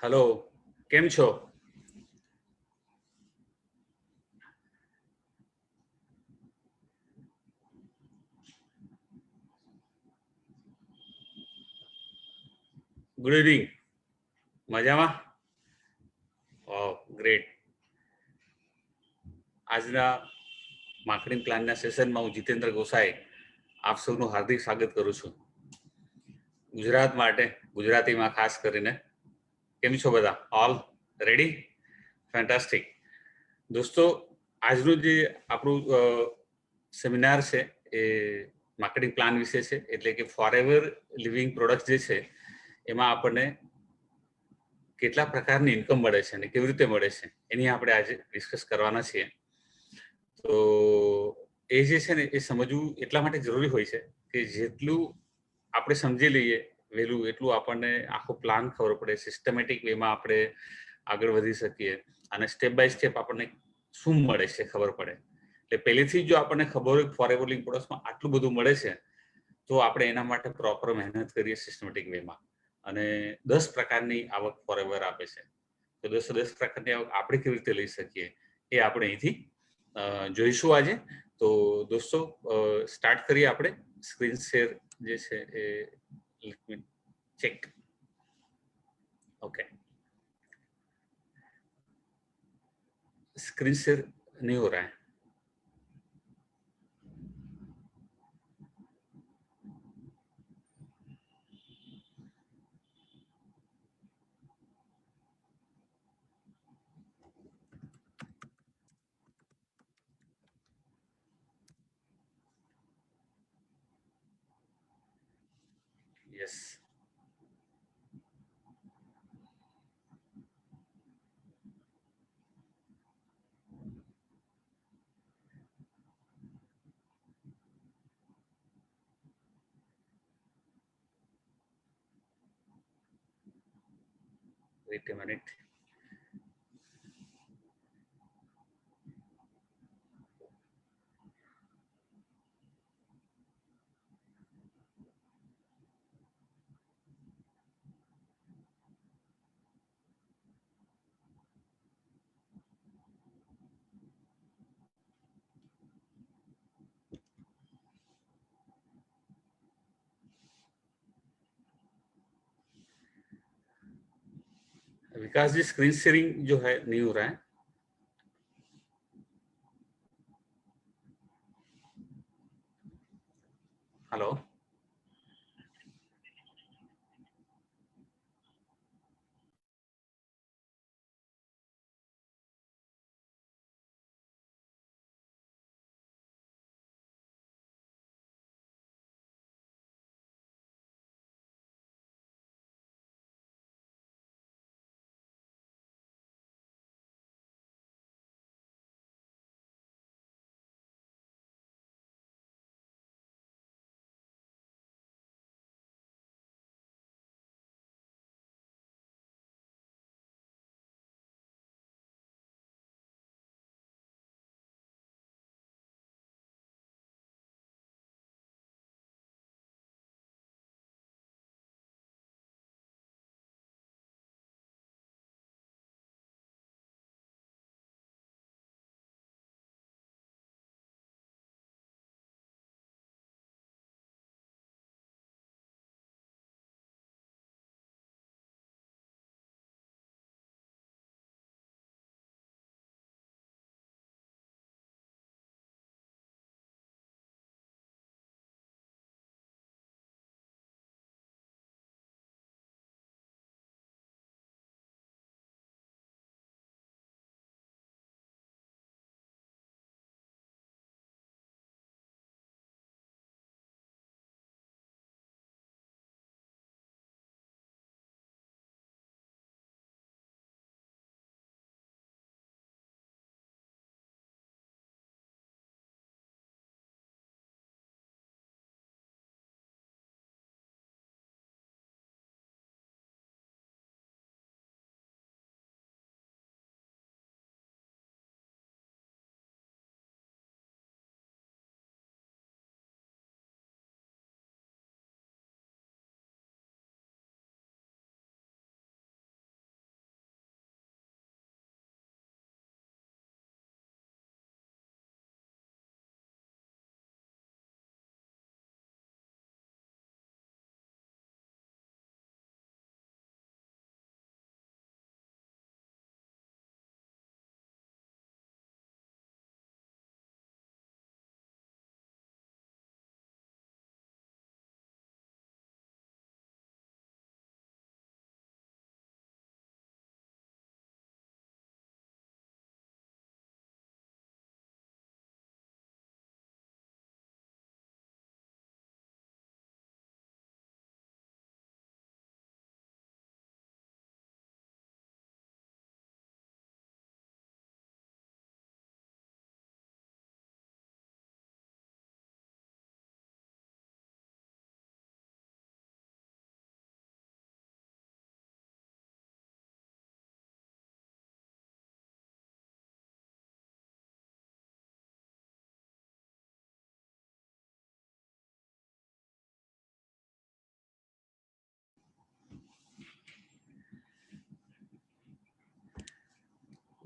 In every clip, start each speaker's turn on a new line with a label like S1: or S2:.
S1: Hello, કેમ છો? Good evening. મજામાં? વાહ, ગ્રેટ. આજના માર્કેટિંગ પ્લાનના સેશનમાં હું જીતેન્દ્ર ગોસાઈ આપ સૌનું હાર્દિક સ્વાગત કરું છું. ગુજરાત માટે ગુજરાતીમાં ખાસ કરીને. કેમ છો બધા? All ready? ફેન્ટાસ્ટિક. દોસ્તો, આજનું જે આપણું સેમિનાર છે એ માર્કેટિંગ પ્લાન વિશે છે, એટલે કે ફોરએવર લિવિંગ પ્રોડક્ટ જે છે એમાં આપણને કેટલા પ્રકારની ઇન્કમ મળે છે અને કેવી રીતે મળે છે એની આપણે આજે ડિસ્કસ કરવાના છીએ. તો એ જે છે ને એ સમજવું એટલા માટે જરૂરી હોય છે કે જેટલું આપણે સમજી લઈએ વહેલું, એટલું આપણને આખો પ્લાન ખબર પડે, સિસ્ટમેટિક વેમાં આપણે આગળ વધી શકીએ અને સ્ટેપ બાય સ્ટેપ આપણને શું મળે છે ખબર પડે. એટલે પહેલેથી જો આપણને ખબર હોય ફોરએવર લિવિંગ પ્રોડક્ટ્સમાં આટલું બધું મળે છે, તો આપણે એના માટે પ્રોપર મહેનત કરીએ સિસ્ટમેટિક વેમાં. અને 10 પ્રકારની આવક ફોરએવર આપે છે. તો 10 પ્રકારની આવક આપણે કેવી રીતે લઈ શકીએ એ આપણે અહીંથી જોઈશું આજે. તો દોસ્તો, સ્ટાર્ટ કરીએ આપણે. સ્ક્રીન શેર જે છે એ ચેક. ओके, स्क्रीन शेयर नहीं हो रहा है. Yes, wait a minute. Vikas ji, screen sharing जो है नहीं हो रहा है. हेलो.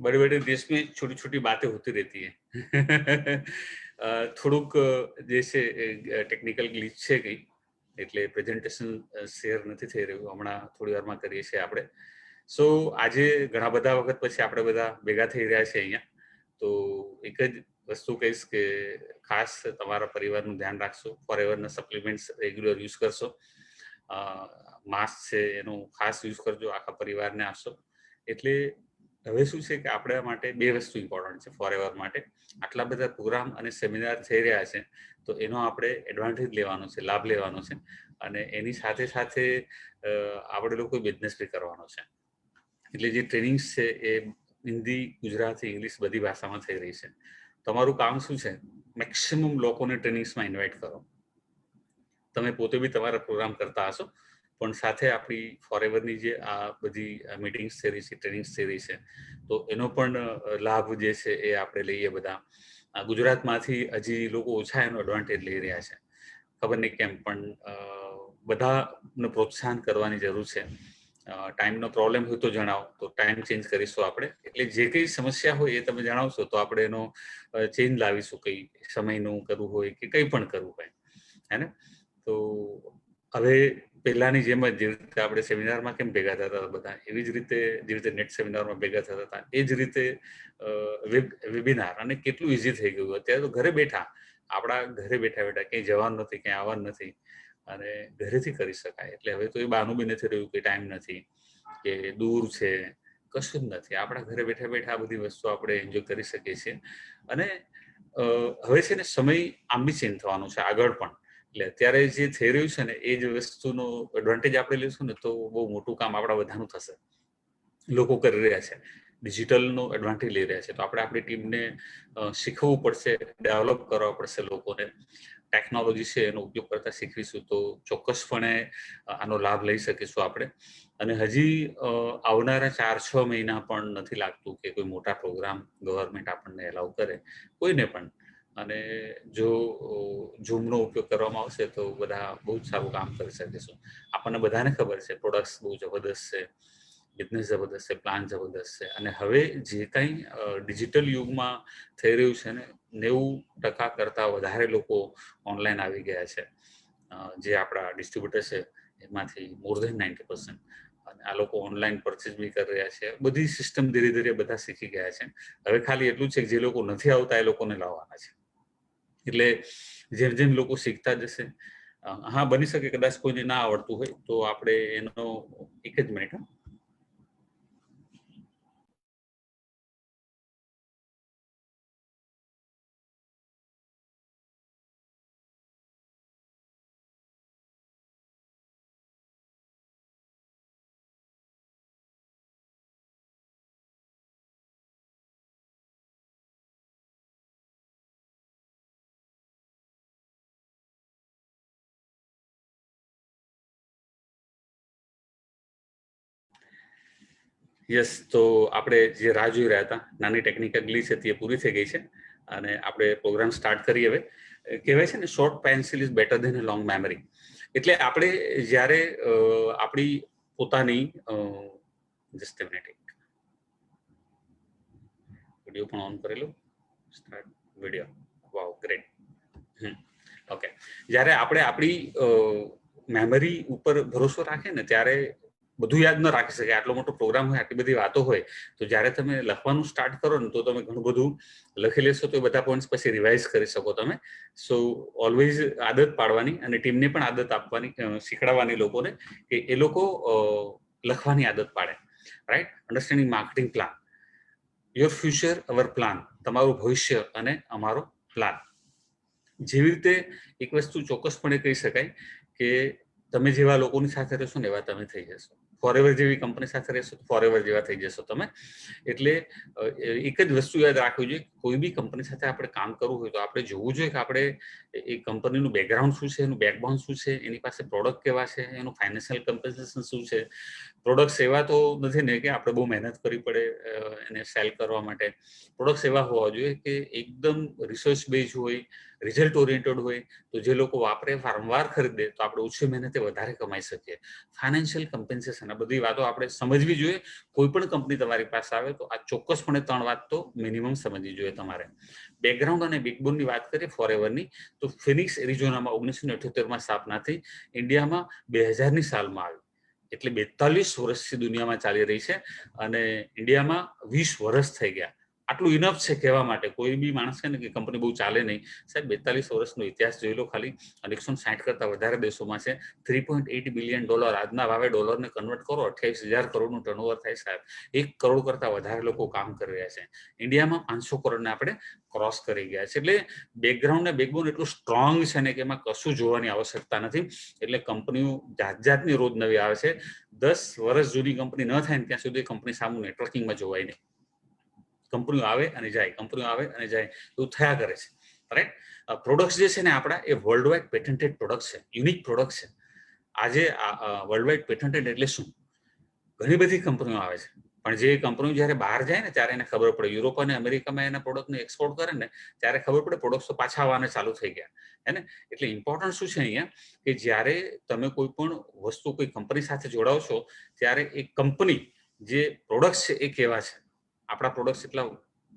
S1: बड़े बड़े देश में छोटी छोटी बातें होती रहती है થોડુંક જે છે ટેકનિકલ ગ્લિચ છે કઈ એટલે પ્રેઝન્ટેશન શેર નથી થઈ રહ્યું હમણાં થોડી વારમાં કરીએ છીએ આપણે. સો આજે ઘણા બધા વખત પછી આપણે બધા ભેગા થઈ રહ્યા છે અહીંયા. તો એક જ વસ્તુ કહીશ કે ખાસ તમારા પરિવારનું ધ્યાન રાખશો, ફોરએવરના સપ્લિમેન્ટ્સ રેગ્યુલર યુઝ કરશો, માસ્ક છે એનું ખાસ યુઝ કરજો, આખા પરિવારને આપશો. એટલે હવે શું છે કે આપણા માટે બે વસ્તુ ઇમ્પોર્ટન્ટ છે ફોરએવર માટે. આટલા બધા પ્રોગ્રામ અને સેમિનાર થઈ રહ્યા છે તો એનો આપણે એડવાન્ટેજ લેવાનો છે, લાભ લેવાનો છે, અને એની સાથે સાથે આપણે લોકો બિઝનેસ બી કરવાનો છે. એટલે જે ટ્રેનિંગ્સ છે એ હિન્દી, ગુજરાતી, ઇંગ્લિશ બધી ભાષામાં થઈ રહી છે. તમારું કામ શું છે? મેક્સિમમ લોકોને ટ્રેનિંગ્સમાં ઇન્વાઇટ કરો. તમે પોતે બી તમારા પ્રોગ્રામ કરતા હશો, પણ સાથે આપણી ફોરએવરની જે આ બધી મીટિંગ્સ થઈ રહી છે, ટ્રેનિંગ્સ થઈ રહી છે, તો એનો પણ લાભ જે છે એ આપણે લઈએ બધા. ગુજરાતમાંથી હજી લોકો ઓછા એનો એડવાન્ટેજ લઈ રહ્યા છે, ખબર નહીં કેમ, પણ બધાને પ્રોત્સાહન કરવાની જરૂર છે. ટાઈમનો પ્રોબ્લેમ હોય તો જણાવો, તો ટાઈમ ચેન્જ કરીશું આપણે. એટલે જે કંઈ સમસ્યા હોય એ તમે જણાવશો તો આપણે એનો ચેન્જ લાવીશું, કંઈ સમયનું કરવું હોય કે કંઈ પણ કરવું હોય, હે ને. તો હવે પહેલાની જેમ જ જે રીતે આપણે સેમિનારમાં કેમ ભેગા થતા હતા બધા, એવી જ રીતે જે રીતે નેટ સેમિનારમાં ભેગા થતા હતા એ જ રીતે વેબિનાર. અને કેટલું ઇઝી થઈ ગયું અત્યારે તો ઘરે બેઠા, આપણા ઘરે બેઠા બેઠા ક્યાંય જવાનું નથી, ક્યાંય આવવાનું નથી, અને ઘરેથી કરી શકાય. એટલે હવે તો એ બહાનું બી નથી રહ્યું કે ટાઈમ નથી કે દૂર છે, કશું જ નથી. આપણા ઘરે બેઠા બેઠા આ બધી વસ્તુ આપણે એન્જોય કરી શકીએ છીએ. અને હવે છે ને સમય આમ બી ચેન્જ થવાનો છે આગળ પણ. એટલે અત્યારે જે થઈ રહ્યું છે ને એ જ વસ્તુનો એડવાન્ટેજ આપણે લઈશું ને તો બહુ મોટું કામ આપણા બધાનું થશે. લોકો કરી રહ્યા છે, ડિજિટલનો એડવાન્ટેજ લઈ રહ્યા છે, તો આપણે આપણી ટીમને શીખવવું પડશે, ડેવલપ કરવા પડશે લોકોને. ટેકનોલોજી છે એનો ઉપયોગ કરતા શીખવીશું તો ચોક્કસપણે આનો લાભ લઈ શકીશું આપણે. અને હજી આવનારા 4-6 મહિના પણ નથી લાગતું કે કોઈ મોટા પ્રોગ્રામ ગવર્મેન્ટ આપણને એલાઉ કરે, કોઈને પણ. અને જો ઝૂમનો ઉપયોગ કરવામાં આવશે તો બધા બહુ જ સારું કામ કરી શકીશું. આપણને બધાને ખબર છે પ્રોડક્ટ્સ બહુ જબરદસ્ત છે, બિઝનેસ જબરદસ્ત છે, પ્લાન જબરદસ્ત છે. અને હવે જે કંઈ ડિજિટલ યુગમાં થઈ રહ્યું છે ને, 90% કરતાં વધારે લોકો ઓનલાઈન આવી ગયા છે. જે આપણા ડિસ્ટ્રીબ્યુટર છે એમાંથી મોર ધેન 90%. અને આ લોકો ઓનલાઈન પરચેઝ બી કરી રહ્યા છે. બધી સિસ્ટમ ધીરે ધીરે બધા શીખી ગયા છે. હવે ખાલી એટલું છે કે જે લોકો નથી આવતા એ લોકોને લાવવાના છે. એટલે જેમ જેમ લોકો શીખતા જશે, હા બની શકે કદાચ કોઈને ના આવડતું હોય તો આપણે એનો એક જ મિનિટ. યસ, તો આપણે જે રાહ જોઈ રહ્યા હતા, નાની ટેકનિકલ ગ્લિચ હતી એ પૂરી થઈ ગઈ છે અને આપણે પ્રોગ્રામ સ્ટાર્ટ કરીએ. હવે કહેવાય છે ને, short pencil is better than a long memory. એટલે આપણે જ્યારે આપણી પોતાની જસ્ટ મિનિટ, વિડીયો પણ ઓન કરેલું, start video, wow great. Okay, જ્યારે આપણે આપણી મેમરી ઉપર ભરોસો રાખે ને ત્યારે બધું યાદ ન રાખી શકે. આટલો મોટો પ્રોગ્રામ હોય, આટલી બધી વાતો હોય, તો જ્યારે તમે લખવાનું સ્ટાર્ટ કરો ને તો તમે ઘણું બધું લખી લેશો તો એ બધા પોઈન્ટ્સ પછી રિવાઇઝ કરી શકો તમે. સો ઓલવેઝ આદત પાડવાની અને ટીમને પણ આદત આપવાની, શીખડાવવાની લોકોને કે એ લોકો લખવાની આદત પાડે. Right? Understanding marketing plan. Your future our plan. તમારું ભવિષ્ય અને અમારો પ્લાન. જેવી રીતે એક વસ્તુ ચોક્કસપણે કહી શકાય કે તમે જેવા લોકોની સાથે રહેશો ને એવા તમે થઈ જશો. ફોરએવર જેવી કંપની સાથે રહેશો તો ફોરએવર જેવા થઈ જશો તમે. એટલે એક જ વસ્તુ યાદ રાખવી જોઈએ, કોઈ બી કંપની સાથે આપણે કામ કરવું હોય તો આપણે જોવું જોઈએ કે આપણે એ કંપનીનું બેકગ્રાઉન્ડ શું છે, એનું બેકબોન શું છે, એની પાસે પ્રોડક્ટ કેવા છે, એનું ફાઇનાન્શિયલ કમ્પન્સેશન શું છે. પ્રોડક્ટ્સ એવા તો નથી ને કે આપણે બહુ મહેનત કરવી પડે એને સેલ કરવા માટે. પ્રોડક્ટ્સ એવા હોવા જોઈએ કે એકદમ રિસર્ચ બેઝ હોય, રિઝલ્ટ ઓરિએન્ટેડ હોય, તો જે લોકો વાપરે વારંવાર ખરીદે તો આપણે ઓછી મહેનતે વધારે કમાઈ શકીએ. ફાઇનાન્શિયલ કમ્પેન્સેશન, આ બધી વાતો આપણે સમજવી જોઈએ. કોઈ પણ કંપની તમારી પાસે આવે તો આ ચોક્કસપણે 3 વાત તો મિનિમમ સમજવી જોઈએ તમારે. બેકગ્રાઉન્ડ અને બેકબોનની વાત કરીએ ફોરએવરની, તો ફિનિક્સ એરિઝોનામાં 1978માં સ્થાપના થઈ, ઇન્ડિયામાં 2000ની સાલમાં આવી, એટલે 42 વર્ષથી દુનિયામાં ચાલી રહી છે અને ઇન્ડિયામાં 20 વર્ષ થઈ ગયા. આટલું ઇનફ છે કહેવા માટે. કોઈ બી માણસ છે ને કે કંપની બહુ ચાલે નહીં, સાહેબ 42 વર્ષનો ઇતિહાસ જોઈ લો ખાલી. અને 160 કરતા વધારે દેશોમાં છે. $3.8 બિલિયન આજના ભાવે ડોલરને કન્વર્ટ કરો, 28,000 કરોડનું ટર્નઓવર થાય સાહેબ. 1 કરોડ કરતા વધારે લોકો કામ કરી રહ્યા છે. ઇન્ડિયામાં 500 કરોડને આપણે ક્રોસ કરી ગયા છે. એટલે બેકગ્રાઉન્ડ ને બેકબોન એટલું સ્ટ્રોંગ છે ને કે એમાં કશું જોવાની આવશ્યકતા નથી. એટલે કંપનીઓ જાતની રોજ નવી આવે છે. 10 વર્ષ જૂની કંપની ન થાય ને ત્યાં સુધી કંપની સામું નેટવર્કિંગમાં જોવાય નહીં. કંપનીઓ આવે અને જાય, કંપનીઓ આવે અને જાય, એવું થયા કરે છે. રાઈટ. પ્રોડક્ટ્સ જે છે ને આપણા, એ વર્લ્ડ વાઇડ પેટન્ટેડ પ્રોડક્ટ છે, યુનિક પ્રોડક્ટ છે. આજે વર્લ્ડ વાઇડ પેટન્ટેડ એટલે શું? ઘણી બધી કંપનીઓ આવે છે, પણ જે કંપનીઓ જ્યારે બહાર જાય ને ત્યારે એને ખબર પડે, યુરોપ અને અમેરિકામાં એના પ્રોડક્ટને એક્સપોર્ટ કરે ને ત્યારે ખબર પડે પ્રોડક્ટ્સ પાછા આવવાના ચાલુ થઈ ગયા. હે ને? એટલે ઇમ્પોર્ટન્ટ શું છે અહીંયા કે જ્યારે તમે કોઈ પણ વસ્તુ કોઈ કંપની સાથે જોડાવ છો ત્યારે એ કંપની જે પ્રોડક્ટ છે એ કેવા છે. આપણા પ્રોડક્ટ્સ એટલા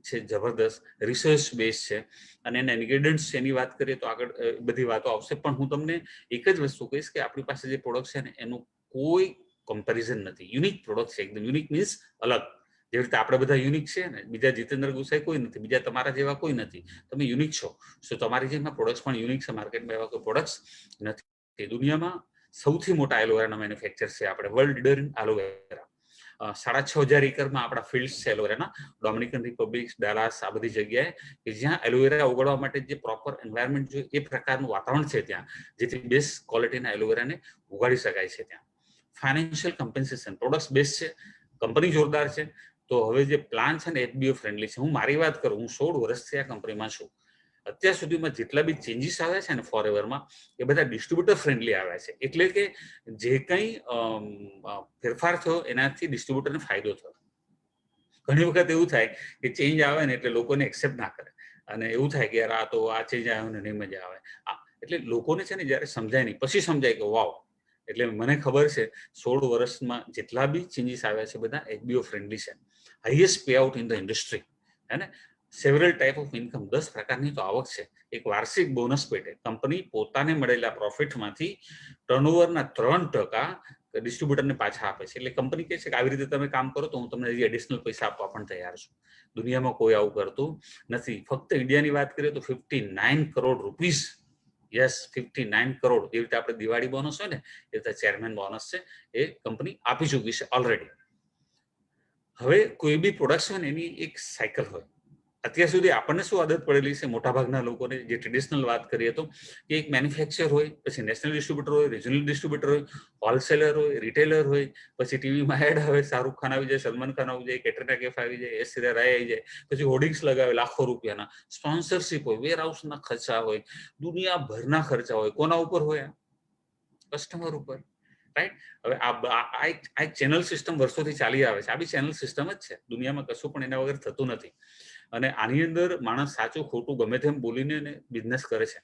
S1: છે જબરદસ્ત, રિસર્ચ બેઝ છે અને એના ઇન્ગ્રેડિયન્ટ્સ એની વાત કરીએ તો આગળ બધી વાતો આવશે. પણ હું તમને એક જ વસ્તુ કહીશ કે આપણી પાસે જે પ્રોડક્ટ છે ને એનું કોઈ કમ્પેરિઝન નથી. યુનિક પ્રોડક્ટ છે, એકદમ યુનિક મીન્સ અલગ. જેવી રીતે આપણે બધા યુનિક છે ને, બીજા જીતેન્દ્ર ગોસાઈ કોઈ નથી, બીજા તમારા જેવા કોઈ નથી, તમે યુનિક છો. સો તમારી જેમ પ્રોડક્ટ્સ પણ યુનિક છે. માર્કેટમાં એવા કોઈ પ્રોડક્ટ્સ નથી. દુનિયામાં સૌથી મોટા એલોવેરાના મેન્યુફેક્ચર છે આપણે, વર્લ્ડ લીડર ઇન એલોવેરા. 6,500 એકરમાં આપણા ફિલ્ડ્સ છે એલોવેરાના, ડોમિનિકન રિપબ્લિક, ડેલાસ, આ બધી જગ્યાએ કે જ્યાં એલોવેરા ઉગાડવા માટે જે પ્રોપર એન્વાયરમેન્ટ જોઈએ એ પ્રકારનું વાતાવરણ છે ત્યાં, જેથી બેસ્ટ ક્વોલિટીના એલોવેરાને ઉગાડી શકાય છે ત્યાં. ફાઇનાન્શિયલ કમ્પેન્સેશન, પ્રોડક્ટ્સ બેસ્ટ છે, કંપની જોરદાર છે. તો હવે જે પ્લાન છે ને એફબીઓ ફ્રેન્ડલી છે. હું મારી વાત કરું, હું 16 વર્ષથી આ કંપનીમાં છું. અત્યાર સુધીમાં જેટલા બી ચેન્જીસ આવ્યા છે ને ફોરએવરમાં, એ બધા ડિસ્ટ્રીબ્યુટર ફ્રેન્ડલી આવ્યા છે. એટલે કે જે કંઈ ફેરફાર થયો એનાથી ડિસ્ટ્રીબ્યુટરને ફાયદો થયો. ઘણી વખત એવું થાય કે ચેન્જ આવે ને એટલે લોકોને એક્સેપ્ટ ના કરે અને એવું થાય કે યાર આ તો આ ચેન્જ આવ્યો ને નહીં મજા આવે. એટલે લોકોને છે ને જ્યારે સમજાય નહીં, પછી સમજાય કે વાવ. એટલે મને ખબર છે 16 વર્ષમાં જેટલા બી ચેન્જીસ આવ્યા છે બધા એફબીઓ ફ્રેન્ડલી છે. Highest pay out in the industry, હે ને? સેવરલ ટાઈપ ઓફ ઇન્કમ, 10 પ્રકારની તો આવક છે. એક વાર્ષિક બોનસ પેટે કંપની પોતાને મળેલા પ્રોફિટમાંથી ટર્નઓવરના 3% ડિસ્ટ્રીબ્યુટરને પાછા આપે છે. એટલે કંપની કહે છે કે આવી રીતે તમે કામ કરો તો હું તમને એડિશનલ પૈસા આપવા પણ તૈયાર છું. દુનિયામાં કોઈ આવું કરતું નથી. ફક્ત ઇન્ડિયાની વાત કરીએ તો 59 કરોડ રૂપીસ, યસ 59 કરોડ, એવી રીતે આપણે દિવાળી બોનસ હોય ને એ રીતે ચેરમેન બોનસ છે, એ કંપની આપી ચૂકી છે ઓલરેડી. હવે કોઈ બી પ્રોડક્ટ હોય ને એની એક સાયકલ હોય. અત્યાર સુધી આપણને શું આદત પડેલી છે મોટાભાગના લોકોને, જે ટ્રેડિશનલ વાત કરીએ તો, કે એક મેન્યુફેક્ચર હોય, પછી નેશનલ ડિસ્ટ્રીબ્યુટર હોય, રિજનલ ડિસ્ટ્રીબ્યુટર હોય, હોલસેલર હોય, રિટેલર હોય, પછી ટીવીમાં એડ આવે, શાહરૂખ ખાન આવી જાય, સલમાન ખાન આવી જાય, કેટરીના કૈફ આવી જાય, એશ્વર્યા રાય આવી જાય, પછી હોર્ડિંગ્સ લગાવે લાખો રૂપિયાના, સ્પોન્સરશિપ હોય, વેર હાઉસના ખર્ચા હોય, દુનિયાભરના ખર્ચા હોય. કોના ઉપર હોય? કસ્ટમર ઉપર. રાઈટ. હવે આ એક ચેનલ સિસ્ટમ વર્ષોથી ચાલી આવે છે. આ બી ચેનલ સિસ્ટમ જ છે. દુનિયામાં કશું પણ એના વગર થતું નથી. અને આની અંદર માણસ સાચું ખોટું ગમે તેમ બોલીને બિઝનેસ કરે છે.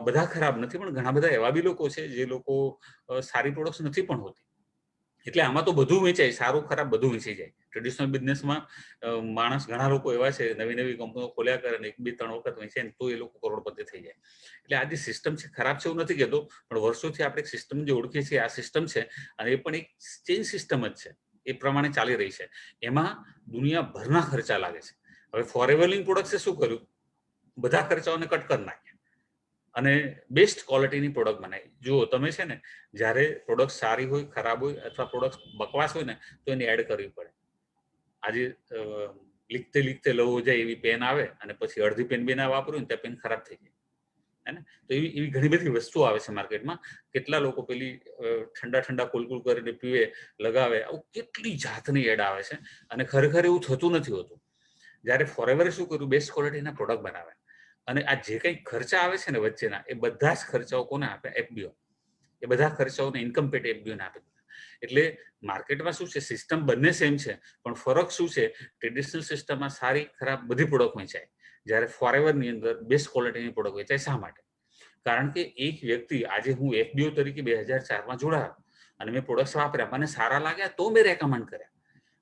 S1: બધા ખરાબ નથી, પણ ઘણા બધા એવા બી લોકો છે જે લોકો સારી પ્રોડક્ટ્સ નથી પણ હોતી. એટલે આમાં તો બધું વેચાય, સારું ખરાબ બધું વેચાઈ જાય. ટ્રેડિશનલ બિઝનેસમાં માણસ, ઘણા લોકો એવા છે નવી કંપનીઓ ખોલ્યા કરે ને 1-2-3 વખત વેચે ને તો એ લોકો કરોડપતિ થઈ જાય. એટલે આ જે સિસ્ટમ છે ખરાબ છે એવું નથી કહેતો, પણ વર્ષોથી આપણે સિસ્ટમ જે ઓળખીએ છીએ આ સિસ્ટમ છે અને એ પણ એક ચેન્જ સિસ્ટમ જ છે. એ પ્રમાણે ચાલી રહી છે. એમાં દુનિયાભરના ખર્ચા લાગે છે. હવે ફોરએવર લિંક પ્રોડક્ટ્સે શું કર્યું? બધા ખર્ચાઓને કટ કરી નાખ્યા અને બેસ્ટ ક્વોલિટીની પ્રોડક્ટ બનાવી. જુઓ તમે છે ને, જ્યારે પ્રોડક્ટ સારી હોય, ખરાબ હોય અથવા પ્રોડક્ટ બકવાસ હોય ને તો એની એડ કરવી પડે. આજે લીખતે લવો જાય એવી પેન આવે અને પછી અડધી પેન બી ના વાપર્યું ને ત્યાં પેન ખરાબ થઈ જાય, હે ને? તો એવી ઘણી બધી વસ્તુઓ આવે છે માર્કેટમાં. કેટલા લોકો પેલી ઠંડા કુલકુલ કરીને પીવે, લગાવે, આવું કેટલી જાતની એડ આવે છે અને ખરેખર એવું થતું નથી હોતું. જ્યારે ફોરએવરે શું કર્યું? બેસ્ટ ક્વોલિટીના પ્રોડક્ટ બનાવે અને આ જે કંઈ ખર્ચા આવે છે ને વચ્ચેના, એ બધા જ ખર્ચાઓ કોને આપે? એફબીઓ. એ બધા ખર્ચાઓને ઇન્કમ પેટે એફબીઓને આપે. એટલે માર્કેટમાં શું છે, સિસ્ટમ બંને સેમ છે, પણ ફરક શું છે? ટ્રેડિશનલ સિસ્ટમમાં સારી ખરાબ બધી પ્રોડક્ટ વેચાય જ્યારે ફોરએવરની અંદર બેસ્ટ ક્વોલિટીની પ્રોડક્ટ વેચાય. શા માટે? કારણ કે એક વ્યક્તિ, આજે હું FBO તરીકે 2004માં જોડાયો અને મેં પ્રોડક્ટ્સ વાપર્યા, મને સારા લાગ્યા તો મેં રેકમેન્ડ કર્યા.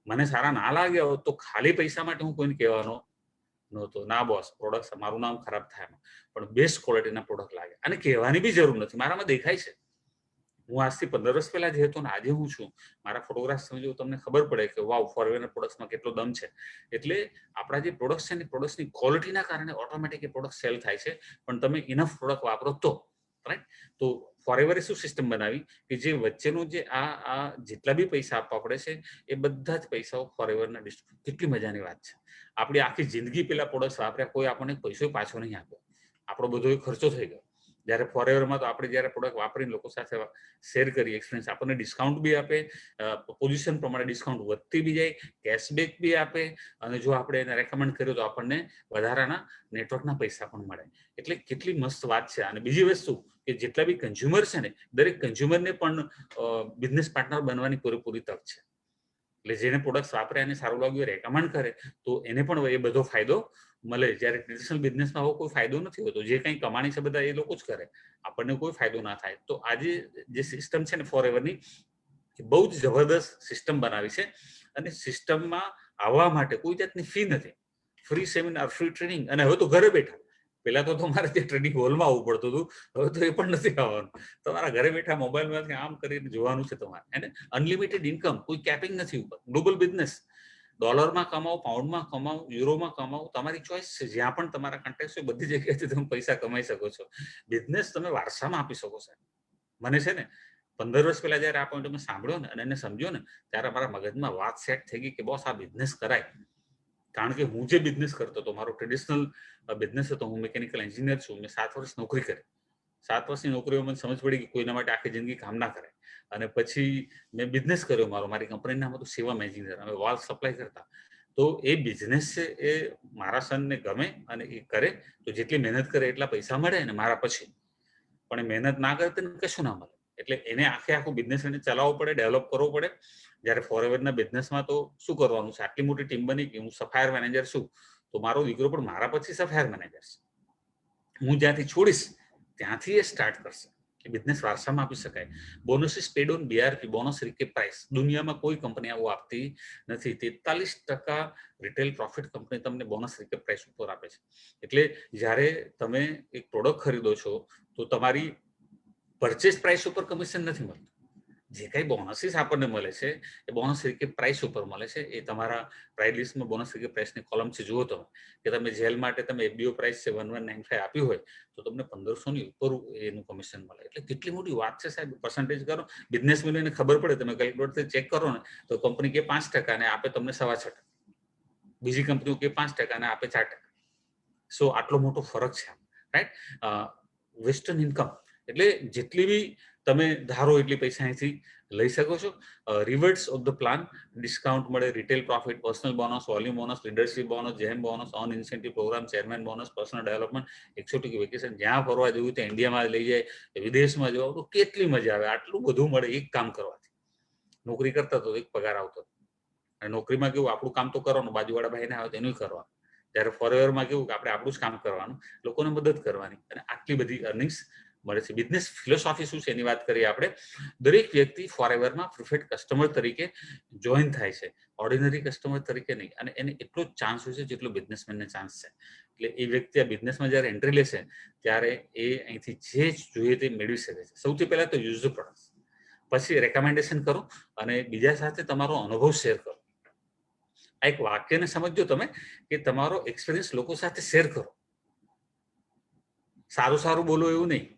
S1: મને સારા ના લાગ્યા હોત તો ખાલી પૈસા માટે હું કોઈને કહેવાનો નહોતો, ના બોસ પ્રોડક્ટ મારું નામ ખરાબ થાય, પણ બેસ્ટ ક્વોલિટીના પ્રોડક્ટ લાગ્યા. અને કહેવાની બી જરૂર નથી, મારામાં દેખાય છે. હું આજથી 15 વર્ષ પહેલા જે હતો ને આજે હું છું, મારા ફોટોગ્રાફ્સ તમે જો તમને ખબર પડે કે વાવ, ફોરએવરના પ્રોડક્ટ્સમાં કેટલો દમ છે. એટલે આપણા જે પ્રોડક્ટ્સ છે ને, પ્રોડક્ટ્સની ક્વોલિટીના કારણે ઓટોમેટિક એ પ્રોડક્ટ સેલ થાય છે. પણ તમે ઇનફ પ્રોડક્ટ વાપરો તો, રાઈટ? તો ફોરએવરે શું સિસ્ટમ બનાવી કે જે વચ્ચેનું જે આ જેટલા બી પૈસા આપવા પડે છે એ બધા જ પૈસાઓ ફોરએવરના ડિસ્ટ્રીબ્યુટ. કેટલી મજાની વાત છે. આપણી આખી જિંદગી પેલા પ્રોડક્ટ્સ વાપર્યા, કોઈ આપણને પૈસો પાછો નહીં આપ્યો, આપણો બધો ખર્ચો થઈ ગયો. જ્યારે ફોરએવરમાં તો આપણે જ્યારે પ્રોડક્ટ વાપરીને લોકો સાથે શેર કરીએ એક્સપિરિયન્સ, આપણને ડિસ્કાઉન્ટ બી આપે, પોઝિશન પ્રમાણે ડિસ્કાઉન્ટ વધતી બી જાય, કેશબેક બી આપે, અને જો આપણે એને રેકમેન્ડ કર્યો તો આપણને વધારાના નેટવર્કના પૈસા પણ મળે. એટલે કેટલી મસ્ત વાત છે. અને બીજી વસ્તુ કે જેટલા બી કન્ઝ્યુમર છે ને, દરેક કન્ઝ્યુમરને પણ બિઝનેસ પાર્ટનર બનવાની પૂરેપૂરી તક છે. એટલે જેને પ્રોડક્ટ્સ વાપરે અને સારું લાગ્યું રેકમેન્ડ કરે તો એને પણ એ બધો ફાયદો મળે. જ્યારે ટ્રેડિશનલ બિઝનેસમાં આવો કોઈ ફાયદો નથી હોતો. જે કંઈ કમાણી છે બધા એ લોકો જ કરે, આપણને કોઈ ફાયદો ના થાય. તો આજે જે સિસ્ટમ છે ને ફોરએવરની, એ બહુ જ જબરદસ્ત સિસ્ટમ બનાવી છે. અને સિસ્ટમમાં આવવા માટે કોઈ જાતની ફી નથી, ફ્રી સેમિનાર, ફ્રી ટ્રેનિંગ, અને હવે તો ઘરે બેઠા. પહેલા તો તમારે જે ટ્રેનિંગ હોલમાં આવવું પડતું હતું, હવે તો એ પણ નથી આવવાનું. તમારા ઘરે બેઠા મોબાઈલમાંથી આમ કરીને જોવાનું છે તમારે. એને અનલિમિટેડ ઇન્કમ, કોઈ કેપિંગ નથી ઉપર. ગ્લોબલ બિઝનેસ, ડોલરમાં કમાઓ, પાઉન્ડમાં કમાઓ, યુરોમાં કમાઓ, તમારી ચોઈસ છે. જ્યાં પણ તમારા કોન્ટેક્ટ હોય બધી જગ્યાએથી તમે પૈસા કમાઈ શકો છો. બિઝનેસ તમે વારસામાં આપી શકો છો. મને છે ને 15 વર્ષ પહેલા જયારે આ પોઈન્ટ અમે સાંભળ્યો ને અને એને સમજ્યો ને, ત્યારે મારા મગજમાં વાત સેટ થઈ ગઈ કે બોસ આ બિઝનેસ કરાય. કારણ કે હું જે બિઝનેસ કરતો હતો, મારો ટ્રેડિશનલ બિઝનેસ હતો, હું મિકેનિકલ એન્જિનિયર છું. મેં 7 વર્ષ નોકરી કરી. 7 વર્ષની નોકરીમાં મને સમજ પડી કે કોઈના માટે આખી જિંદગી કામ ના કરે. અને પછી મેં બિઝનેસ કર્યો મારો. મારી કંપનીનું નામ હતું શિવમ એન્જિનિયર. અમે વાલ સપ્લાય કરતા. તો એ બિઝનેસ છે એ મારા સનને ગમે અને એ કરે તો જેટલી મહેનત કરે એટલા પૈસા મળે ને મારા પછી. પણ એ મહેનત ના કરે તો કશું ના મળે. એટલે એને આખું બિઝનેસ એને ચલાવવો પડે, ડેવલપ કરવો પડે. જ્યારે ફોરએવરના બિઝનેસમાં તો શું કરવાનું છે, આટલી મોટી ટીમ બની કે હું સફાયર મેનેજર છું, તો મારો દીકરો પણ મારા પછી સફાયર મેનેજર છે. હું જ્યાંથી છોડીશ ત્યાંથી એ સ્ટાર્ટ કરશે. કે બિઝનેસ વારસામાં આપી શકાય. Bonuses paid on BRP, bonus recap price. દુનિયામાં કોઈ કંપની આવું આપતી નથી. 43% રિટેલ પ્રોફિટ કંપની તમને બોનસ રિકેપ પ્રાઇસ ઉપર આપે છે. એટલે જ્યારે તમે એક પ્રોડક્ટ ખરીદો છો તો તમારી પરચેસ પ્રાઇસ ઉપર કમિશન નથી મળતું. જે કંઈ બોનસીસ આપણને મળે છે એ બોનસ રિકેપ પ્રાઇસ ઉપર મળે છે. એ તમારા પ્રાઇસ લિસ્ટમાં બોનસ રિકેપ પ્રાઇસની કોલમ છે, જુઓ તમે કે તમે જેલ માટે તમે FBO પ્રાઇસ છે 1195 આપ્યું હોય તો તમને 1500ની ઉપર એનું કમિશન મળે. એટલે કેટલી મોટી વાત છે સાહેબ. પર્સન્ટેજ કરો, બિઝનેસમેનને ખબર પડે, તમે કેલ્ક્યુલેટરથી ચેક કરો ને તો કંપની કે 5% ને આપે તમને 6.5%. બીજી કંપનીઓ કે 5% ને આપે 4%. સો આટલો મોટો ફરક છે, રાઈટ? વેસ્ટર્ન ઇન્કમ એટલે જેટલી બી તમે ધારો એટલી પૈસા અહીંથી લઈ શકો છો. Rewards of the plan, discount મળે, retail profit, personal bonus, volume bonus, leadership bonus, gem bonus, on incentive program, chairman bonus, personal development, exotic vacation, જ્યાં ફરવા જવું ત્યાં ઇન્ડિયામાં લઈ જાય, વિદેશમાં જવા તો કેટલી મજા આવે. આટલું બધું મળે એક કામ કરવાથી. નોકરી કરતા તો એક પગાર આવતો, અને નોકરીમાં કેવું આપણું કામ તો કરવાનું, બાજુવાળા ભાઈને આવે તો એનું કરવાનું. જ્યારે ફોરએવરમાં કેવું કે આપણે આપણું જ કામ કરવાનું, લોકોને મદદ કરવાની, અને આટલી બધી અર્નિંગ્સ મળે છે. બિઝનેસ ફિલોસોફી શું છે એની વાત કરીએ આપણે. દરેક વ્યક્તિ ફોરએવરમાં પ્રિફર્ડ કસ્ટમર તરીકે જોઈન થાય છે, ઓર્ડિનરી કસ્ટમર તરીકે નહીં. અને એને એટલો જ ચાન્સ હોય છે જેટલો બિઝનેસમેનને ચાન્સ છે. એટલે એ વ્યક્તિ આ બિઝનેસમાં જ્યારે એન્ટ્રી લેશે ત્યારે એ અહીંથી જે જોઈએ તે મેળવી શકે છે. સૌથી પહેલા તો યુઝ ધ પ્રોડક્ટ, પછી રેકમેન્ડેશન કરો અને બીજા સાથે તમારો અનુભવ શેર કરો. આ એક વાક્યને સમજો તમે કે તમારો એક્સપિરિયન્સ લોકો સાથે શેર કરો. સારું બોલો એવું નહીં.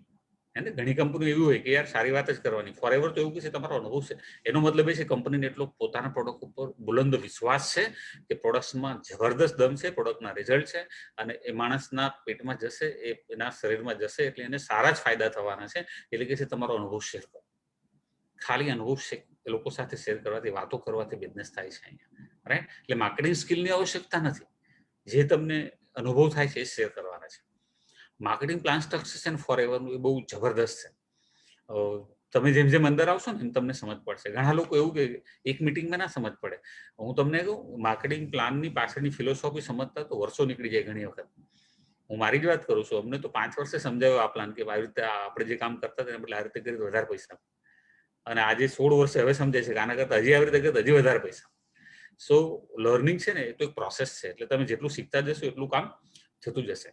S1: એને ઘણી કંપનીઓ એવી હોય કે યાર સારી વાત જ કરવાની. ફોરએવર તો એવું કે છે તમારો અનુભવ છે. એનો મતલબ એ છે કંપનીને એટલો પોતાના પ્રોડક્ટ ઉપર બુલંદ વિશ્વાસ છે કે પ્રોડક્ટ્સમાં જબરદસ્ત દમ છે, પ્રોડક્ટના રિઝલ્ટ છે, અને એ માણસના પેટમાં જશે, એના શરીરમાં જશે એટલે એને સારા જ ફાયદા થવાના છે. એટલે કે છે તમારો અનુભવ શેર કરો. ખાલી અનુભવ લોકો સાથે શેર કરવાથી, વાતો કરવાથી બિઝનેસ થાય છે અહીંયા, રાઈટ? એટલે માર્કેટિંગ સ્કિલની આવશ્યકતા નથી. જે તમને અનુભવ થાય છે એ શેર કરવાના છે. માર્કેટિંગ પ્લાન સ્ટ્રક્ચર ફોરએવરનું એ બહુ જબરદસ્ત છે. તમે જેમ જેમ અંદર આવશો ને એમ તમને સમજ પડશે. ઘણા લોકો એવું કે એક મિટિંગમાં ના સમજ પડે. હું તમને કહું, માર્કેટિંગ પ્લાનની પાછળની ફિલોસોફી સમજતા તો વર્ષો નીકળી જાય ઘણી વખત. હું મારી જ વાત કરું છું. અમને તો 5 વર્ષે સમજાયો આ પ્લાન કે આવી રીતે આપણે જે કામ કરતા હતા એટલે આ રીતે કરી વધારે પૈસા, અને આજે 16 વર્ષે હવે સમજાય છે કે આના કરતા હજી આવી રીતે કરે હજી વધારે પૈસા. સો લર્નિંગ છે ને એ તો એક પ્રોસેસ છે. એટલે તમે જેટલું શીખતા જશો એટલું કામ થતું જશે.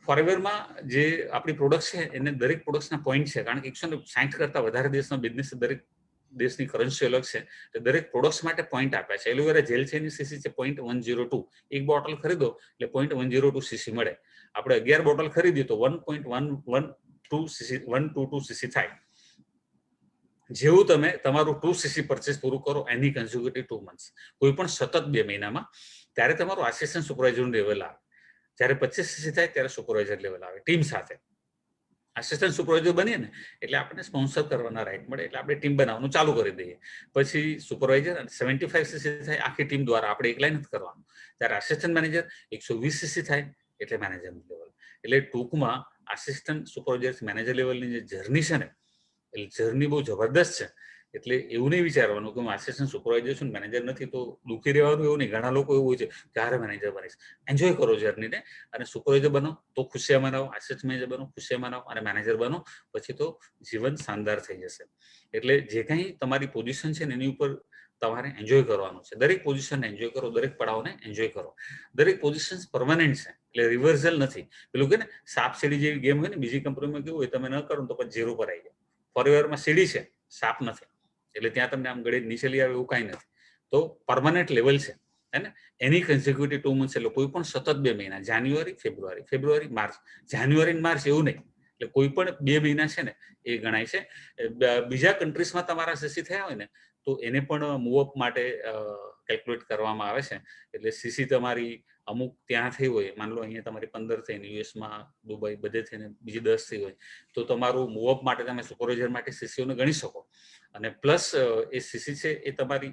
S1: ફોરએવરમાં જે આપણી પ્રોડક્ટ છે એને દરેક પ્રોડક્ટના પોઈન્ટ છે, કારણ કે 160 કરતા વધારે દેશનો બિઝનેસ, દરેક દેશની કરન્સી અલગ છે. દરેક પ્રોડક્ટ્સ માટે પોઈન્ટ આપ્યા છે. એલોવેરા જેલ છે એની સીસી છે 0.102. એક બોટલ ખરીદો એટલે 0.102 સીસી મળે. આપણે 11 બોટલ ખરીદીએ તો 1.122 સીસી થાય. જેવું તમે તમારું 2 સીસી પરચેસ પૂરું કરો એની કન્ઝ્યુકેટિવ 2 મંથ્સ, કોઈ પણ સતત 2 મહિનામાં, ત્યારે તમારું આસિસ્ટન્ટ સુપરવાઇઝરનું લેવલ આવે. જ્યારે 25 સીસી થાય ત્યારે સુપરવાઇઝર લેવલ આવે ટીમ સાથે. આસિસ્ટન્ટ સુપરવાઇઝર બનીએ ને એટલે આપણને સ્પોન્સર કરવાના રાઈટ મળે, એટલે આપણે ટીમ બનાવવાનું ચાલુ કરી દઈએ. પછી સુપરવાઇઝર 75 સીસી થાય આખી ટીમ દ્વારા, આપણે એકલા નથી કરવાનું. ત્યારે આસિસ્ટન્ટ મેનેજર 120 સીસી થાય એટલે મેનેજરનું લેવલ. એટલે ટૂંકમાં આસિસ્ટન્ટ સુપરવાઇઝર મેનેજર લેવલની જે જર્ની છે ને, એટલે જર્ની બહુ જબરદસ્ત છે. એટલે એવું નહીં વિચારવાનું કે હું આસિસ્ટન્ટ સુપરવાઇઝર છું, મેનેજર નથી તો દુઃખી રહેવાનું, એવું નહીં. ઘણા લોકો એવું હોય છે ક્યારે મેનેજર બનીશ. એન્જોય કરો જર્નીને, અને સુપરવાઇઝર બનો તો ખુશિયા મનાવો, આસિસ્ટન્ટ મેનેજર બનો ખુશિયા મનાવો, અને મેનેજર બનો પછી તો જીવન શાનદાર થઈ જશે. એટલે જે કંઈ તમારી પોઝિશન છે ને એની ઉપર તમારે એન્જોય કરવાનું છે. દરેક પોઝિશનને એન્જોય કરો, દરેક પડાવને એન્જોય કરો. દરેક પોઝિશન પરમાનન્ટ છે, એટલે રિવર્સલ નથી. પેલું કે ને સાપ સીડી જેવી ગેમ હોય ને, બીજી કંપનીમાં કેવું હોય, તમે ન કરો તો પછી 0 પર આવી જાય. ફોરએવરમાં સીડી છે, સાપ નથી. એટલે ત્યાં તમને આમ ગળે નીચે લઈ આવે એવું કાંઈ નથી. તો પરમાનન્ટ લેવલ છે, હે ને. એની કન્ઝિક્યુટિવ 2 મંથ્સ, એટલે કોઈ પણ સતત 2 મહિના, જાન્યુઆરી ફેબ્રુઆરી, ફેબ્રુઆરી માર્ચ, જાન્યુઆરી અને માર્ચ એવું નહીં. એટલે કોઈ પણ 2 મહિના છે ને એ ગણાય છે. બીજા કન્ટ્રીઝમાં તમારા સીસી થયા હોય ને તો એને પણ મૂવઅપ માટે કેલ્ક્યુલેટ કરવામાં આવે છે. એટલે સીસી તમારી અમુક ત્યાં થઈ હોય, માન લો અહીંયા તમારી 15 થઈને, યુએસમાં, દુબઈ બધે થઈને બીજી 10 થઈ હોય, તો તમારું મૂવઅપ માટે તમે સુપરવાઇઝર માટે સીસીઓને ગણી શકો. અને પ્લસ એ સીસી છે એ તમારી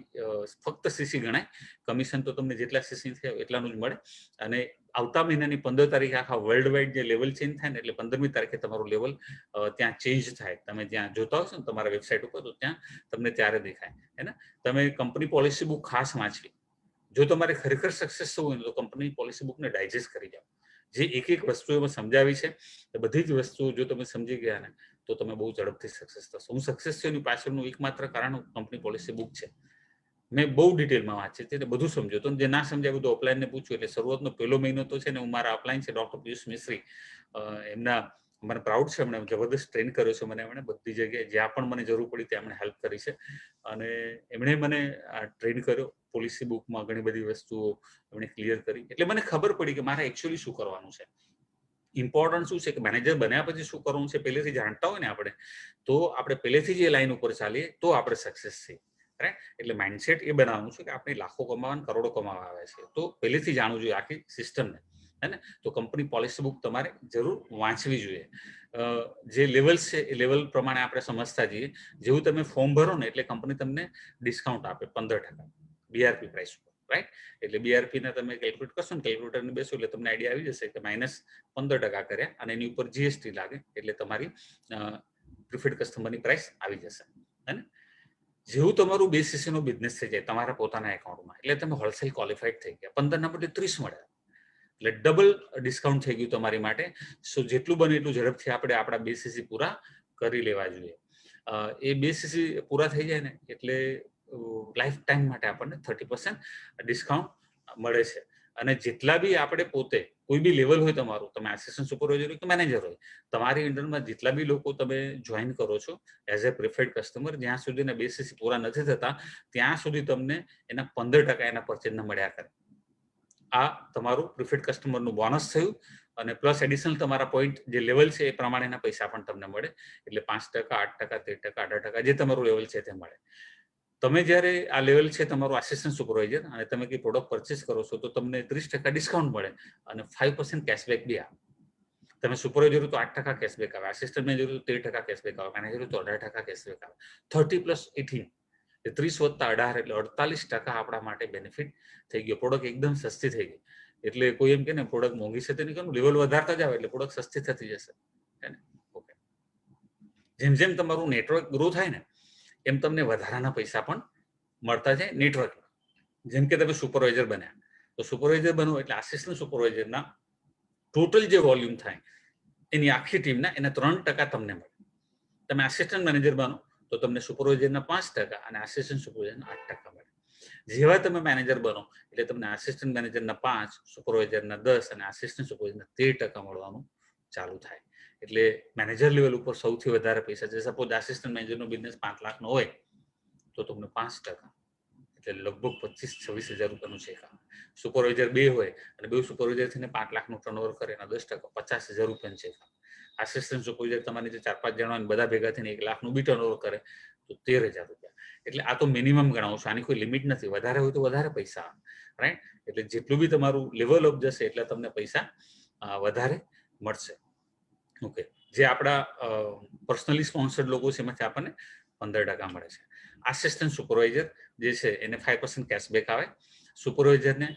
S1: ફક્ત સીસી ગણાય. કમિશન તો તમને જેટલા સીસી થયા એટલાનું જ મળે. અને આવતા મહિનાની 15 તારીખે આખા વર્લ્ડ વાઇડ જે લેવલ ચેન્જ થાય ને, એટલે 15મી તારીખે તમારું લેવલ ત્યાં ચેન્જ થાય. તમે જ્યાં જોતા હશો ને તમારા વેબસાઇટ ઉપર, તો ત્યાં તમને ત્યારે દેખાય, હે ને. તમે કંપની પોલિસી બુક ખાસ વાંચવી. જો તમારે ખરેખર સક્સેસ થવું હોય તો કંપની પોલિસી બુકને ડાયજેસ્ટ કરી જાઓ. જે એક એક વસ્તુ એમાં સમજાવી છે એ બધી જ વસ્તુઓ જો તમે સમજી ગયા ને તો તમે બહુ ઝડપથી સક્સેસ થશો. હું સક્સેસ થયો એની પાછળનું એકમાત્ર કારણ કંપની પોલિસી બુક છે. મેં બહુ ડિટેલમાં વાંચી છે, બધું સમજ્યું. તો જે ના સમજાય બધું ઓફલાઈનને પૂછ્યું. એટલે શરૂઆતનો પહેલો મહિનો તો છે ને હું મારા ઓફલાઈન છે ડોક્ટર પિયુષ મિસ્ત્રી, એમના મને પ્રાઉડ છે, એમણે જબરદસ્ત ટ્રેન કર્યો છે મને. એમણે બધી જગ્યાએ જ્યાં પણ મને જરૂર પડી ત્યાં એમણે હેલ્પ કરી છે. અને એમણે મને ટ્રેન કર્યો. પોલિસી બુકમાં ઘણી બધી વસ્તુઓ એમણે ક્લિયર કરી. એટલે મને ખબર પડી કે મારે એકચ્યુઅલી શું કરવાનું છે. ઇમ્પોર્ટન્ટ શું છે કે મેનેજર બન્યા પછી શું કરવું છે પહેલેથી જાણતા હોય ને આપણે, તો આપણે પહેલેથી જ એ લાઈન ઉપર ચાલીએ તો આપણે સક્સેસ છીએ, રાઈટ. એટલે માઇન્ડસેટ એ બનાવવાનું છે કે આપણે લાખો કમાવા, કરોડો કમાવા આવે છે, તો પહેલેથી જાણવું જોઈએ આખી સિસ્ટમને, હે ને. તો કંપની પોલિસી બુક તમારે જરૂર વાંચવી જોઈએ. જે લેવલ્સ છે એ લેવલ પ્રમાણે આપણે સમજતા જઈએ. જેવું તમે ફોર્મ ભરો ને એટલે કંપની તમને ડિસ્કાઉન્ટ આપે 15% બીઆરપી પ્રાઇસ ઉપર, રાઈટ. એટલે બીઆરપી ને તમે કેલ્ક્યુલેટ કરશો ને, કેલ્ક્યુલેટરને બેસો એટલે તમને આઈડિયા આવી જશે કે -15% કર્યા અને એની ઉપર જીએસટી લાગે એટલે તમારી પ્રિફર્ડ કસ્ટમરની પ્રાઇસ આવી જશે, હે ને. જેવું તમારું 2 સીસીનો બિઝનેસ થઈ જાય તમારા પોતાના એકાઉન્ટમાં, એટલે તમે હોલસેલ ક્વોલિફાઈડ થઈ ગયા. 15 ના બદલે 30 મળે, એટલે ડબલ ડિસ્કાઉન્ટ થઈ ગયું તમારી માટે. સો જેટલું બને એટલું ઝડપથી આપણે આપણા 2 સીસી પૂરા કરી લેવા જોઈએ. એ 2 સીસી પૂરા થઈ જાય ને એટલે લાઈફ ટાઈમ માટે આપણને 30% ડિસ્કાઉન્ટ મળે છે. અને જેટલા બી આપણે પોતે કોઈ બી લેવલ હોય તમારું, તમે આસિસ્ટન્ટ સુપરવાઇઝર હોય કે મેનેજર હોય, તમારી અંડરમાં જેટલા બી લોકો તમે જોઈન કરો છો એઝ એ પ્રિફર્ડ કસ્ટમર, જ્યાં સુધીના 2 સીસી પૂરા નથી થતા ત્યાં સુધી તમને એના 15% એના પરચેઝના મળ્યા કરે. આ તમારું પ્રિફર્ડ કસ્ટમરનું બોનસ થયું. અને પ્લસ એડિશનલ તમારા પોઈન્ટ જે લેવલ છે એ પ્રમાણેના પૈસા પણ તમને મળે. એટલે 5%, 8%, 13%, 18% જે તમારું લેવલ છે તે મળે. તમે જ્યારે આ લેવલ છે તમારું આસિસ્ટન્ટ સુપરવાઇઝર અને તમે કંઈ પ્રોડક્ટ પરચેસ કરો છો તો તમને 30% ડિસ્કાઉન્ટ મળે અને 5% કેશબેક બી આવે. તમે સુપરવાઇઝર તો 8% કેશબેક આવે, આસિસ્ટન્ટ મેનેજર તો 13% કેશબેક આવે, મેનેજર તો 18% કેશબેક આવે. 30 + 18 30 + 18 એટલે 48% આપણા માટે બેનિફિટ થઈ ગયો. પ્રોડક્ટ એકદમ સસ્તી થઈ ગઈ. એટલે કોઈ એમ કે ને પ્રોડક્ટ મોંઘી છે તેની લેવલ વધારતા જાવ એટલે પ્રોડક્ટ સસ્તી થતી જશે, હે ને. ઓકે, જેમ જેમ તમારું નેટવર્ક ગ્રો થાય ને એમ તમને વધારાના પૈસા પણ મળતા જાય નેટવર્ક. જેમ કે તમે સુપરવાઇઝર બન્યા તો સુપરવાઇઝર બનો એટલે આસિસ્ટન્ટ સુપરવાઇઝરના ટોટલ જે વોલ્યુમ થાય એની આખી ટીમના એના 3% તમને મળે. તમે આસિસ્ટન્ટ મેનેજર બનો તો તમને સુપરવાઇઝરના 5% અને આસિસ્ટન્ટ સુપરવાઇઝરના 8% મળે. જેવા તમે મેનેજર બનો એટલે તમને આસિસ્ટન્ટ મેનેજરના 5, સુપરવાઇઝરના 10 અને આસિસ્ટન્ટ સુપરવાઇઝરના 13% મળવાનું ચાલુ થાય. એટલે મેનેજર લેવલ ઉપર સૌથી વધારે પૈસા છે. સપોઝ આસિસ્ટન્ટ મેનેજરનો બિઝનેસ 5 લાખનો હોય તો તમને 5%, એટલે લગભગ 25-26 હજાર રૂપિયાનું ચેક આવે. સુપરવાઇઝર 2 હોય અને 2 સુપરવાઇઝર થઈને 5 લાખનું ટર્નઓવર કરે એના 10% 50,000 રૂપિયાનું ચેક આવે. આસિસ્ટન્ટ સુપરવાઇઝર તમારી જે 4-5 જણા બધા ભેગા થઈને 1 લાખનું બી ટર્નઓવર કરે તો 13,000 રૂપિયા. એટલે આ તો મિનિમમ ગણાવો છો, આની કોઈ લિમિટ નથી. વધારે હોય તો વધારે પૈસા આવે, રાઈટ? એટલે જેટલું બી તમારું લેવલ અપ જશે એટલે તમને પૈસા વધારે મળશે. ઓકે, જે આપણા પર્સનલી સ્પોન્સર્ડ લોકો છે એમાંથી આપણને 15% મળે છે. આસિસ્ટન્ટ સુપરવાઇઝર જે છે એને 5% કેશબેક આવે. સુપરવાઇઝરને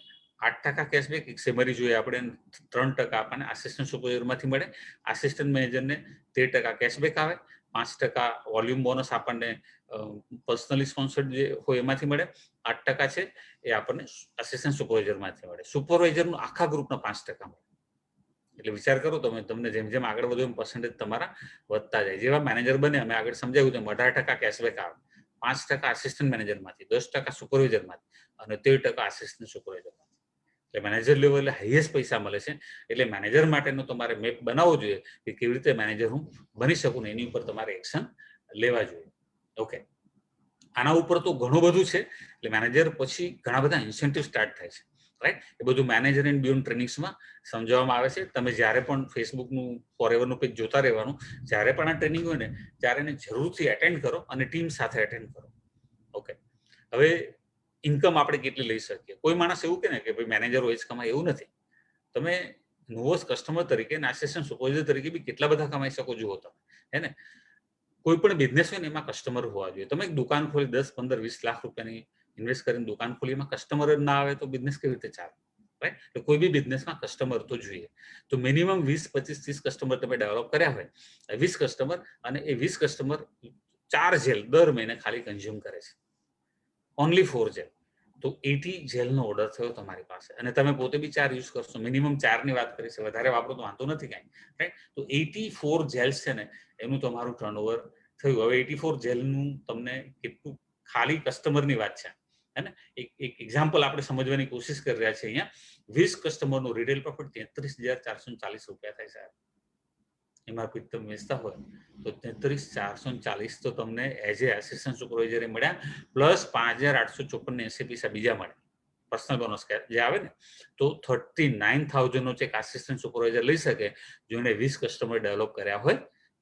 S1: 8% કેશબેક, એક સેમરી જોઈએ આપણે 3% આપણને આસિસ્ટન્ટ સુપરવાઇઝરમાંથી મળે. આસિસ્ટન્ટ મેનેજરને 13% કેશબેક આવે. 5% વોલ્યુમ બોનસ આપણને પર્સનલી સ્પોન્સર્ડ જે હોય એમાંથી મળે. 8% છે એ આપણને આસિસ્ટન્ટ સુપરવાઇઝરમાંથી મળે. સુપરવાઇઝરનું આખા ગ્રુપના 5% મળે. એટલે વિચાર કરો તમને જેમ જેમ આગળ વધો એમ પર્સન્ટેજ તમારા વધતા જાય. જેવા મેનેજર બને અમે આગળ સમજાવ્યું તેમ 18% કેશબેક આવે. 5% આસિસ્ટન્ટ મેનેજરમાંથી, 10% સુપરવાઇઝરમાંથી અને 13% આસિસ્ટન્ટ સુપરવાઇઝરમાંથી. એટલે મેનેજર લેવલે હાઈએસ્ટ પૈસા મળે છે. એટલે મેનેજર માટેનો તમારે મેપ બનાવવો જોઈએ કે કેવી રીતે મેનેજર હું બની શકું ને એની ઉપર તમારે એક્શન લેવા જોઈએ. ઓકે, આના ઉપર તો ઘણું બધું છે. એટલે મેનેજર પછી ઘણા બધા ઇન્સેન્ટિવ સ્ટાર્ટ થાય છે, રાઈટ? એ બધું મેનેજર એન્ડ બિયોન્ડ ટ્રેનિંગ્સમાં સમજાવવામાં આવે છે. તમે જ્યારે પણ ફેસબુકનું ફોરએવરનું પેજ જોતા રહેવાનું. જ્યારે પણ આ ટ્રેનિંગ હોય ને ત્યારે એને જરૂરથી એટેન્ડ કરો અને ટીમ સાથે એટેન્ડ કરો. ઓકે, હવે ઇન્કમ આપણે કેટલી લઈ શકીએ? કોઈ માણસ એવું કહે ને કે ભાઈ મેનેજર હોય જ કમાય, એવું નથી. તમે નોવોસ કસ્ટમર તરીકે અને આસિસ્ટન્ટ સુપરવાઇઝર તરીકે બી કેટલા બધા કમાઈ શકો જુઓ તમે, હે ને? કોઈ પણ બિઝનેસ હોય ને એમાં કસ્ટમર હોવા જોઈએ. તમે એક દુકાન ખોલી 10, 15, 20 લાખ રૂપિયાની ઇન્વેસ્ટ કરીને દુકાન ખોલી, એમાં કસ્ટમર જ ના આવે તો બિઝનેસ કેવી રીતે ચાલે, રાઈટ? તો કોઈ બી બિઝનેસમાં કસ્ટમર તો જોઈએ. તો મિનિમમ 20, 25, 30 કસ્ટમર તમે ડેવલપ કર્યા હોય, 20 કસ્ટમર, અને એ 20 કસ્ટમર 4 જેલ દર મહિને ખાલી કન્ઝ્યુમ કરે છે, ઓનલી 4 જેલ. તો 80 જેલનો ઓર્ડર થયો તમારી પાસે અને તમે પોતે બી 4 યુઝ કરશો. મિનિમમ 4ની વાત કરી છે, વધારે વાપરો તો વાંધો નથી કાંઈ, રાઈટ? તો 84 જેલ્સ છે ને એનું તમારું ટર્નઓવર થયું. હવે 84 જેલનું તમને કેટલું ખાલી કસ્ટમરની વાત છે, હે ને? એક એક્ઝામ્પલ આપણે સમજવાની કોશિશ કરી રહ્યા છીએ. અહીંયા 20 કસ્ટમરનું રિટેલ પ્રોફિટ 33,440 રૂપિયા થાય સાહેબ. એમઆરપી તમે વેચતા હોય તો 33,440 તો તમને એઝ એ આસિસ્ટન્ટ સુપરવાઇઝરે મળ્યા, પ્લસ 5,854.80 બીજા મળે પર્સનલ બોનસ જે આવે ને. તો 39,000 નો ચેક આસિસ્ટન્ટ સુપરવાઇઝર લઈ શકે જો એને 20 કસ્ટમર ડેવલપ કર્યા હોય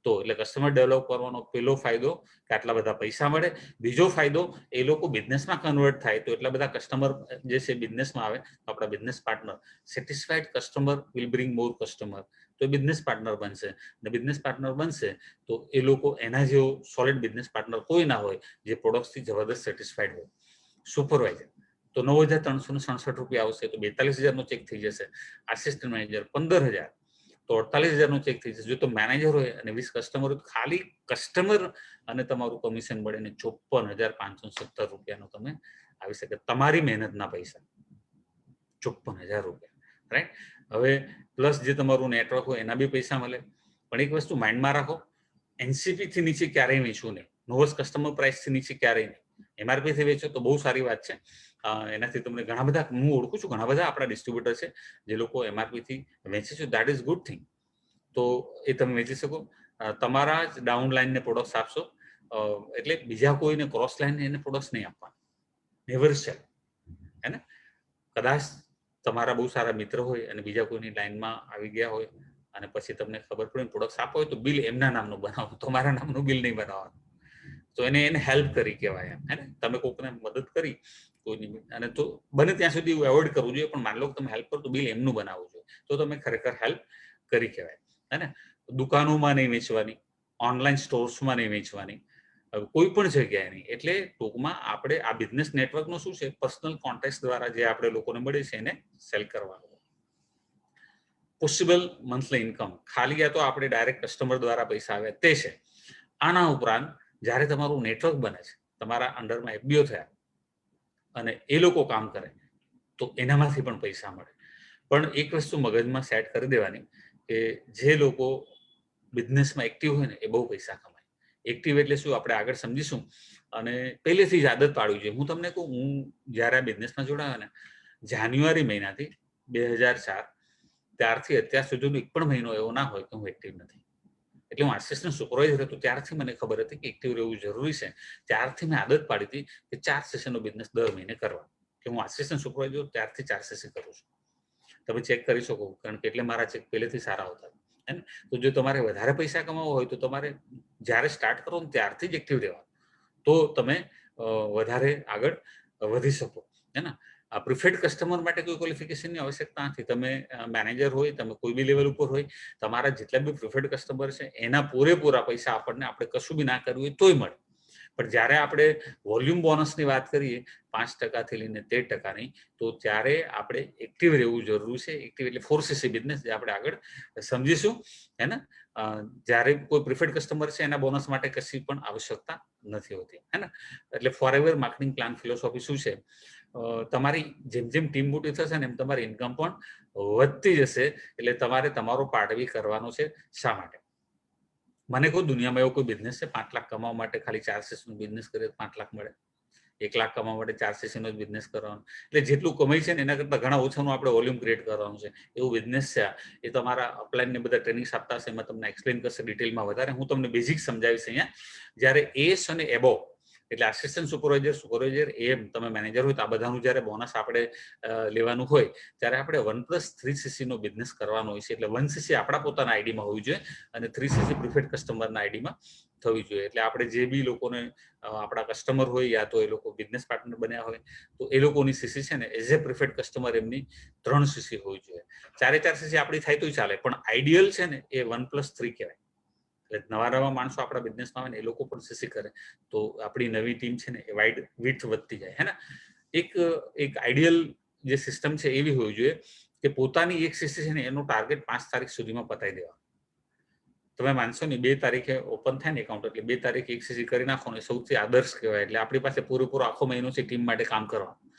S1: તો. એટલે કસ્ટમર ડેવલપ કરવાનો પહેલો ફાયદો કે આટલા બધા પૈસા મળે. બીજો ફાયદો, એ લોકો બિઝનેસમાં કન્વર્ટ થાય તો એટલા બધા કસ્ટમર જે છે બિઝનેસમાં આવે તો આપણા business partner, satisfied customer will bring more customer, તો એ બિઝનેસ પાર્ટનર બનશે. અને બિઝનેસ પાર્ટનર બનશે તો એ લોકો એના જેવો સોલિડ બિઝનેસ પાર્ટનર કોઈ ના હોય જે પ્રોડક્ટથી જબરદસ્ત સેટિસ્ફાઈડ હોય. સુપરવાઇઝર તો 9,367 રૂપિયા આવશે, તો 42,000નો ચેક થઈ જશે. આસિસ્ટન્ટ મેનેજર 15,000 તો 48,000નો ચેક થઈ જશે. જો તો મેનેજર હોય અને 20 કસ્ટમર હોય, ખાલી કસ્ટમર અને તમારું કમિશન મળે ને 54,570 રૂપિયાનો તમે આવી શકે. તમારી મહેનતના પૈસા 54,000 રૂપિયા, રાઈટ? હવે પ્લસ જે તમારું નેટવર્ક હોય એના બી પૈસા મળે. પણ એક વસ્તુ માઇન્ડમાં રાખો, એનસીપી થી નીચે ક્યારેય વેચવું નહીં. નોવોસ કસ્ટમર પ્રાઇસ થી નીચે ક્યારેય નહીં. એમઆરપી થી વેચો તો બહુ સારી વાત છે. એનાથી તમને ઘણા બધા, હું ઓળખું છું ઘણા બધા આપણા ડિસ્ટ્રીબ્યુટર છે જે લોકો એમઆરપી થી વેચે છે. That is good thing. તો એ તમે વેચી શકો. તમારા જ ડાઉન લાઈનને પ્રોડક્ટ્સ આપશો, એટલે બીજા કોઈને ક્રોસ લાઈન એને પ્રોડક્ટ્સ નહીં આપવાના. નેવર સેલ, હે ને? કદાચ તમારા બહુ સારા મિત્ર હોય અને બીજા કોઈની લાઈનમાં આવી ગયા હોય અને પછી તમને ખબર પડે પ્રોડક્ટ્સ આપો હોય તો બિલ એમના નામનું બનાવો, તમારા નામનું બિલ નહીં બનાવવાનું. તો એને હેલ્પ કરી કહેવાય, હે ને? તમે કોઈકને મદદ કરી કોઈની, અને તો બને ત્યાં સુધી એવું એવોઇડ કરવું જોઈએ. પણ માન લો કે તમે હેલ્પ કરો તો બિલ એમનું બનાવવું જોઈએ, તો તમે ખરેખર હેલ્પ કરી કહેવાય, હે ને? દુકાનોમાં નહીં વેચવાની, ઓનલાઈન સ્ટોર્સમાં નહીં વેચવાની, કોઈ પણ જગ્યાએ નહીં. એટલે ટૂંકમાં આપણે આ બિઝનેસ નેટવર્કનો શું છે, પર્સનલ કોન્ટેક્ટ દ્વારા જે આપણે લોકોને મળે છે એને સેલ કરવાનું. પોસિબલ મંથલી ઇન્કમ, ખાલી આ તો આપણે ડાયરેક્ટ કસ્ટમર દ્વારા પૈસા આવે તે છે. આના ઉપરાંત જ્યારે તમારું નેટવર્ક બને છે, તમારા અંડરમાં એફબીઓ થયા અને એ લોકો કામ કરે તો એનામાંથી પણ પૈસા મળે. પણ એક વસ્તુ મગજમાં સેટ કરી દેવાની કે જે લોકો બિઝનેસમાં એક્ટિવ હોય ને એ બહુ પૈસા કમાય. એક્ટિવ એટલે શું આપણે આગળ સમજીશું. અને પહેલેથી જ આદત પાડવી જોઈએ. હું તમને કહું, હું જ્યારે આ બિઝનેસમાં જોડાયો ને જાન્યુઆરી મહિનાથી 2004 ત્યારથી અત્યાર સુધીનો એક પણ મહિનો એવો ના હોય કે હું એક્ટિવ નથી. એટલે હું આસિસ્ટન્ટ સુપરવાઇઝર હતો ત્યારથી મને ખબર હતી કે એક્ટિવ રહેવું જરૂરી છે. ત્યારથી મેં આદત પાડી હતી કે 4 સેશનનો બિઝનેસ દર મહિને કરવા. કે હું આસિસ્ટન્ટ સુપરવાઇઝર ત્યારથી 4 સેશન કરું છું. તમે ચેક કરી શકો, કારણ કે એટલે મારા ચેક પહેલેથી સારા હોતા. હે ને? તો જો તમારે વધારે પૈસા કમાવવા હોય તો તમારે જ્યારે સ્ટાર્ટ કરો ને ત્યારથી જ એક્ટિવ રહેવાનું. તો તમે વધારે આગળ વધી શકો. હે ને? આ પ્રિફર્ડ કસ્ટમર માટે કોઈ ક્વોલિફિકેશનની આવશ્યકતા નથી. તમે મેનેજર હોય, તમે કોઈ બી લેવલ ઉપર હોય, તમારા જેટલા બી પ્રિફર્ડ કસ્ટમર છે એના પૂરેપૂરા પૈસા આપણે કશું બી ના કરવું હોય તોય મળે. પણ જ્યારે આપણે વોલ્યુમ બોનસની વાત કરીએ 5% લઈને 13%ની, તો ત્યારે આપણે એક્ટિવ રહેવું જરૂરી છે. એક્ટિવ એટલે 4cc બિઝનેસ જે આપણે આગળ સમજીશું. હે ને? જ્યારે કોઈ પ્રિફર્ડ કસ્ટમર છે એના બોનસ માટે કશી પણ આવશ્યકતા નથી હોતી. હે ને? એટલે ફોરએવર માર્કેટિંગ પ્લાન ફિલોસોફી શું છે? તમારી જેમ જેમ ટીમ મોટી થશે ને એમ તમારી ઇન્કમ પણ વધતી જશે. એટલે તમારે તમારો પાર્ટ બી કરવાનો છે. શા માટે? મને કહું, દુનિયામાં એવો કોઈ બિઝનેસ છે 5 લાખ કમાવા માટે ખાલી 4 સેશનનો બિઝનેસ કરે 5 લાખ મળે? 1 લાખ કમાવા માટે 4 સેશનનો જ બિઝનેસ કરવાનો. એટલે જેટલું કમાઈ છે ને એના કરતાં ઘણા ઓછાનું આપણે વોલ્યુમ ક્રિએટ કરવાનું છે. એવું બિઝનેસ છે. એ તમારા અપલાઈનને બધા ટ્રેનિંગ્સ આપતા હશે, એમાં તમને એક્સપ્લેન કરશે ડિટેલમાં વધારે. હું તમને બેઝિક સમજાવીશ અહીંયા. જ્યારે એસ અને એબોવ એટલે આસિસ્ટન્ટ સુપરવાઇઝર એમ તમે મેનેજર હોય તો આ બધાનું જ્યારે બોનસ આપણે લેવાનું હોય ત્યારે આપણે 1+3cc નો બિઝનેસ કરવાનો હોય છે. એટલે 1cc આપણા પોતાના આઈડીમાં હોવી જોઈએ અને 3cc પ્રિફર્ડ કસ્ટમરના આઈડીમાં થવી જોઈએ. એટલે આપણે જે બી લોકોને આપણા કસ્ટમર હોય યા તો એ લોકો બિઝનેસ પાર્ટનર બન્યા હોય તો એ લોકોની સીસી છે ને એઝ એ પ્રિફર્ડ કસ્ટમર એમની 3cc હોવી જોઈએ. 4 આપણી થાય તોય ચાલે, પણ આઈડિયલ છે ને એ 1+3 કહેવાય. એટલે નવા માણસો આપણા બિઝનેસમાં આવે ને એ લોકો પણ સીસી કરે તો આપણી નવી ટીમ છે ને એ વાઇડ વિડ્થ વધતી જાય. હે ને? એક આઈડિયલ જે સિસ્ટમ છે એવી હોવી જોઈએ કે પોતાની એક સીસી છે ને એનું ટાર્ગેટ 5 તારીખ સુધીમાં પતાવી દેવા. તમે માનશો નહીં, 2 તારીખે ઓપન થાય ને એકાઉન્ટ એટલે 2 તારીખે 1 સીસી કરી નાખો ને સૌથી આદર્શ કહેવાય. એટલે આપણી પાસે પૂરેપૂરો આખો મહિનો છે ટીમ માટે કામ કરવાનું.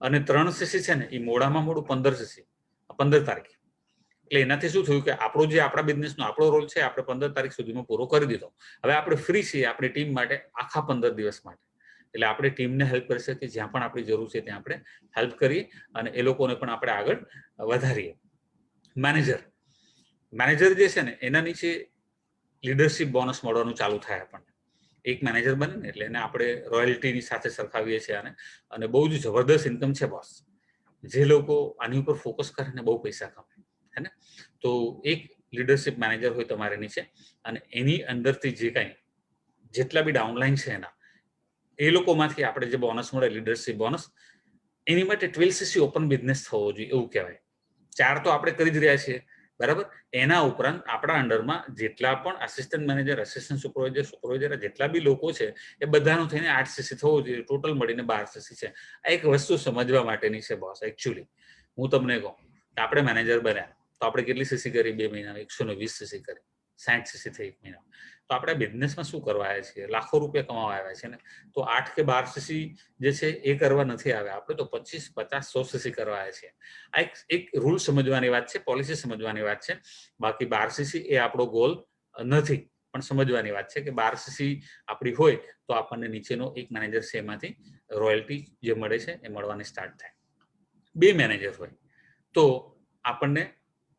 S1: અને 3cc છે ને એ મોડામાં મોડું 15 તારીખે. એટલે એનાથી શું થયું કે આપણો જે આપણા બિઝનેસનો આપણો રોલ છે આપણે 15 તારીખ સુધીમાં પૂરો કરી દીધો. હવે આપણે ફ્રી છીએ આપણી ટીમ માટે આખા 15 દિવસ માટે. એટલે આપણે ટીમને હેલ્પ કરી શકીએ. જ્યાં પણ આપણી જરૂર છે ત્યાં આપણે હેલ્પ કરીએ અને એ લોકોને પણ આપણે આગળ વધારીએ. મેનેજર જે છે ને એના નીચે લીડરશિપ બોનસ મળવાનું ચાલુ થાય આપણને. એક મેનેજર બને ને એટલે એને આપણે રોયલ્ટીની સાથે સરખાવીએ છીએ અને બહુ જ જબરદસ્ત ઇન્કમ છે બોસ. જે લોકો આની ઉપર ફોકસ કરે ને બહુ પૈસા કમાય. હે ને? તો એક લીડરશિપ મેનેજર હોય તમારી નીચે અને એની અંદરથી જે કાંઈ જેટલા બી ડાઉનલાઈન છે એના એ લોકોમાંથી આપણે જે બોનસ મળે લીડરશિપ બોનસ એની માટે 12cc ઓપન બિઝનેસ થવો જોઈએ એવું કહેવાય. 4 તો આપણે કરી જ રહ્યા છીએ, બરાબર? એના ઉપરાંત આપણા અંડરમાં જેટલા પણ આસિસ્ટન્ટ મેનેજર, આસિસ્ટન્ટ સુપરવાઇઝર જેટલા બી લોકો છે એ બધાનું થઈને 8cc થવું જોઈએ. ટોટલ મળીને 12cc છે. આ એક વસ્તુ સમજવા માટેની છે બોસ. એકચ્યુઅલી હું તમને કહું કે આપણે મેનેજર બન્યા તો આપણે કેટલી સીસી કરી 2 મહિનામાં? 120cc કરી. 60cc થઈ 1 મહિનામાં. તો આપણે બિઝનેસમાં શું કરવા આવ્યા છીએ? લાખો રૂપિયા કમાવા આવ્યા છે ને. તો 8 કે 12cc જે છે એ કરવા નથી આવ્યા. આપણે તો 25, 50, 100cc કરવા આવ્યા છીએ. આ એક રૂલ સમજવાની વાત છે, પોલિસી સમજવાની વાત છે. બાકી 12cc એ આપણો ગોલ નથી, પણ સમજવાની વાત છે કે 12cc આપણી હોય તો આપણને નીચેનો એક મેનેજર છે એમાંથી રોયલ્ટી જે મળે છે એ મળવાની સ્ટાર્ટ થાય. 2 મેનેજર હોય તો આપણને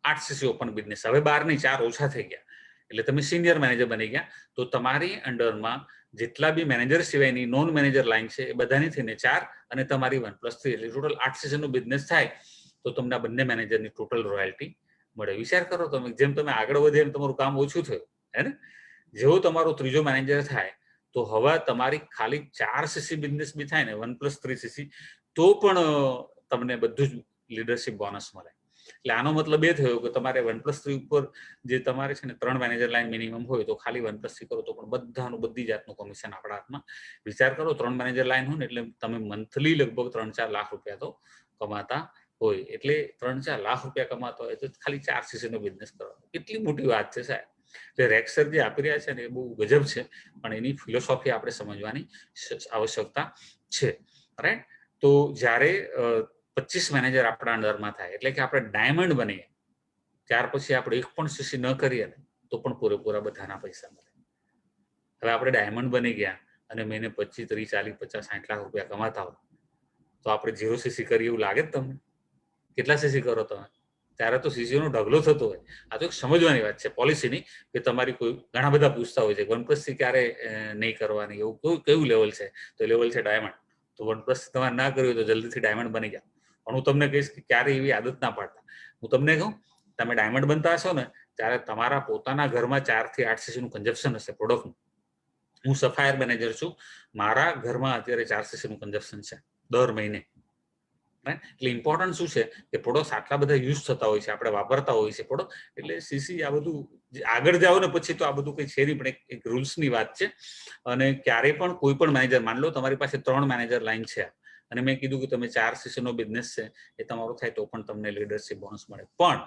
S1: 8cc ઓપન બિઝનેસ. હવે 12 નહીં 4 ઓછા થઈ ગયા એટલે તમે સિનિયર મેનેજર બની ગયા. તો તમારી અંડરમાં જેટલા બી મેનેજર સિવાયની નોન મેનેજર લાઈન છે એ બધાની થઈને 4 અને તમારી 1+3 એટલે ટોટલ 8cc નો બિઝનેસ થાય તો તમને બંને મેનેજરની ટોટલ રોયલ્ટી મળે. વિચાર કરો તમે, જેમ તમે આગળ વધે એમ તમારું કામ ઓછું થયું. હે ને? જેવો તમારો ત્રીજો મેનેજર થાય તો હવે તમારી ખાલી 4cc બિઝનેસ બી થાય ને 1+3cc તો પણ તમને બધું જ લીડરશિપ બોનસ મળે. એટલે આનો મતલબ એ થયો કે તમારે 1+3 ઉપર જે તમારે છે ને 3 મેનેજર લાઈન મિનિમમ હોય તો ખાલી 1+3 કરો તો પણ બધી જાતનું કમિશન આપણા હાથમાં. વિચાર કરો 3 મેનેજર લાઈન હોય ને એટલે તમે મંથલી લગભગ 3-4 લાખ રૂપિયા તો કમાતા હોય. એટલે 3-4 લાખ રૂપિયા કમાતા હોય તો ખાલી 4cc નો બિઝનેસ કરવાનો કેટલી મોટી વાત છે સાહેબ. એટલે રેક્સર જે આપી રહ્યા છે ને એ બહુ ગજબ છે, પણ એની ફિલોસોફી આપણે સમજવાની આવશ્યકતા છે, રાઈટ? તો જ્યારે 25 મેનેજર આપણા અંડરમાં થાય એટલે કે આપણે ડાયમંડ બનીએ, ત્યાર પછી આપણે 1 પણ સીસી ન કરીએ ને તો પણ પૂરેપૂરા બધાના પૈસા મળે. હવે આપણે ડાયમંડ બની ગયા અને મહિને 25, 30, 40, 50, 60 લાખ રૂપિયા કમાતા હોય તો આપણે 0 સીસી કરીએ એવું લાગે જ તમને? કેટલા સીસી કરો તમે? ત્યારે તો સીસીનો ઢગલો થતો હોય. આ તો એક સમજવાની વાત છે પોલિસીની, કે તમારી કોઈ ઘણા બધા પૂછતા હોય છે 1+C ક્યારે નહીં કરવાની, એવું કેવું લેવલ છે? તો લેવલ છે ડાયમંડ. તો 1+C તમારે ના કરવી હોય તો જલ્દીથી ડાયમંડ બની જાઓ. પણ હું તમને કહીશ કે ક્યારે એવી આદત ના પાડતા. હું તમને કહું, તમે ડાયમંડ બનતા હશો ને ત્યારે તમારા પોતાના ઘરમાં 4 થી 8 સીસીનું કન્ઝપ્શન હશે પ્રોડક્ટનું. હું સફાયર મેનેજર છું, મારા ઘરમાં અત્યારે 4 સીસીનું કન્ઝપ્શન છે દર મહિને. એટલે ઇમ્પોર્ટન્ટ શું છે કે પ્રોડક્ટ આટલા બધા યુઝ થતા હોય છે, આપણે વાપરતા હોય છે પ્રોડક્ટ, એટલે સીસી આ બધું આગળ જાઓ ને પછી તો આ બધું કંઈ છે નહીં, પણ એક રૂલ્સની વાત છે. અને ક્યારે પણ કોઈ પણ મેનેજર, માન લો તમારી પાસે 3 મેનેજર લાઈન છે અને મેં કીધું કે તમે 4 સીસીનો બિઝનેસ છે એ તમારો થાય તો પણ તમને લીડરશિપ બોનસ મળે, પણ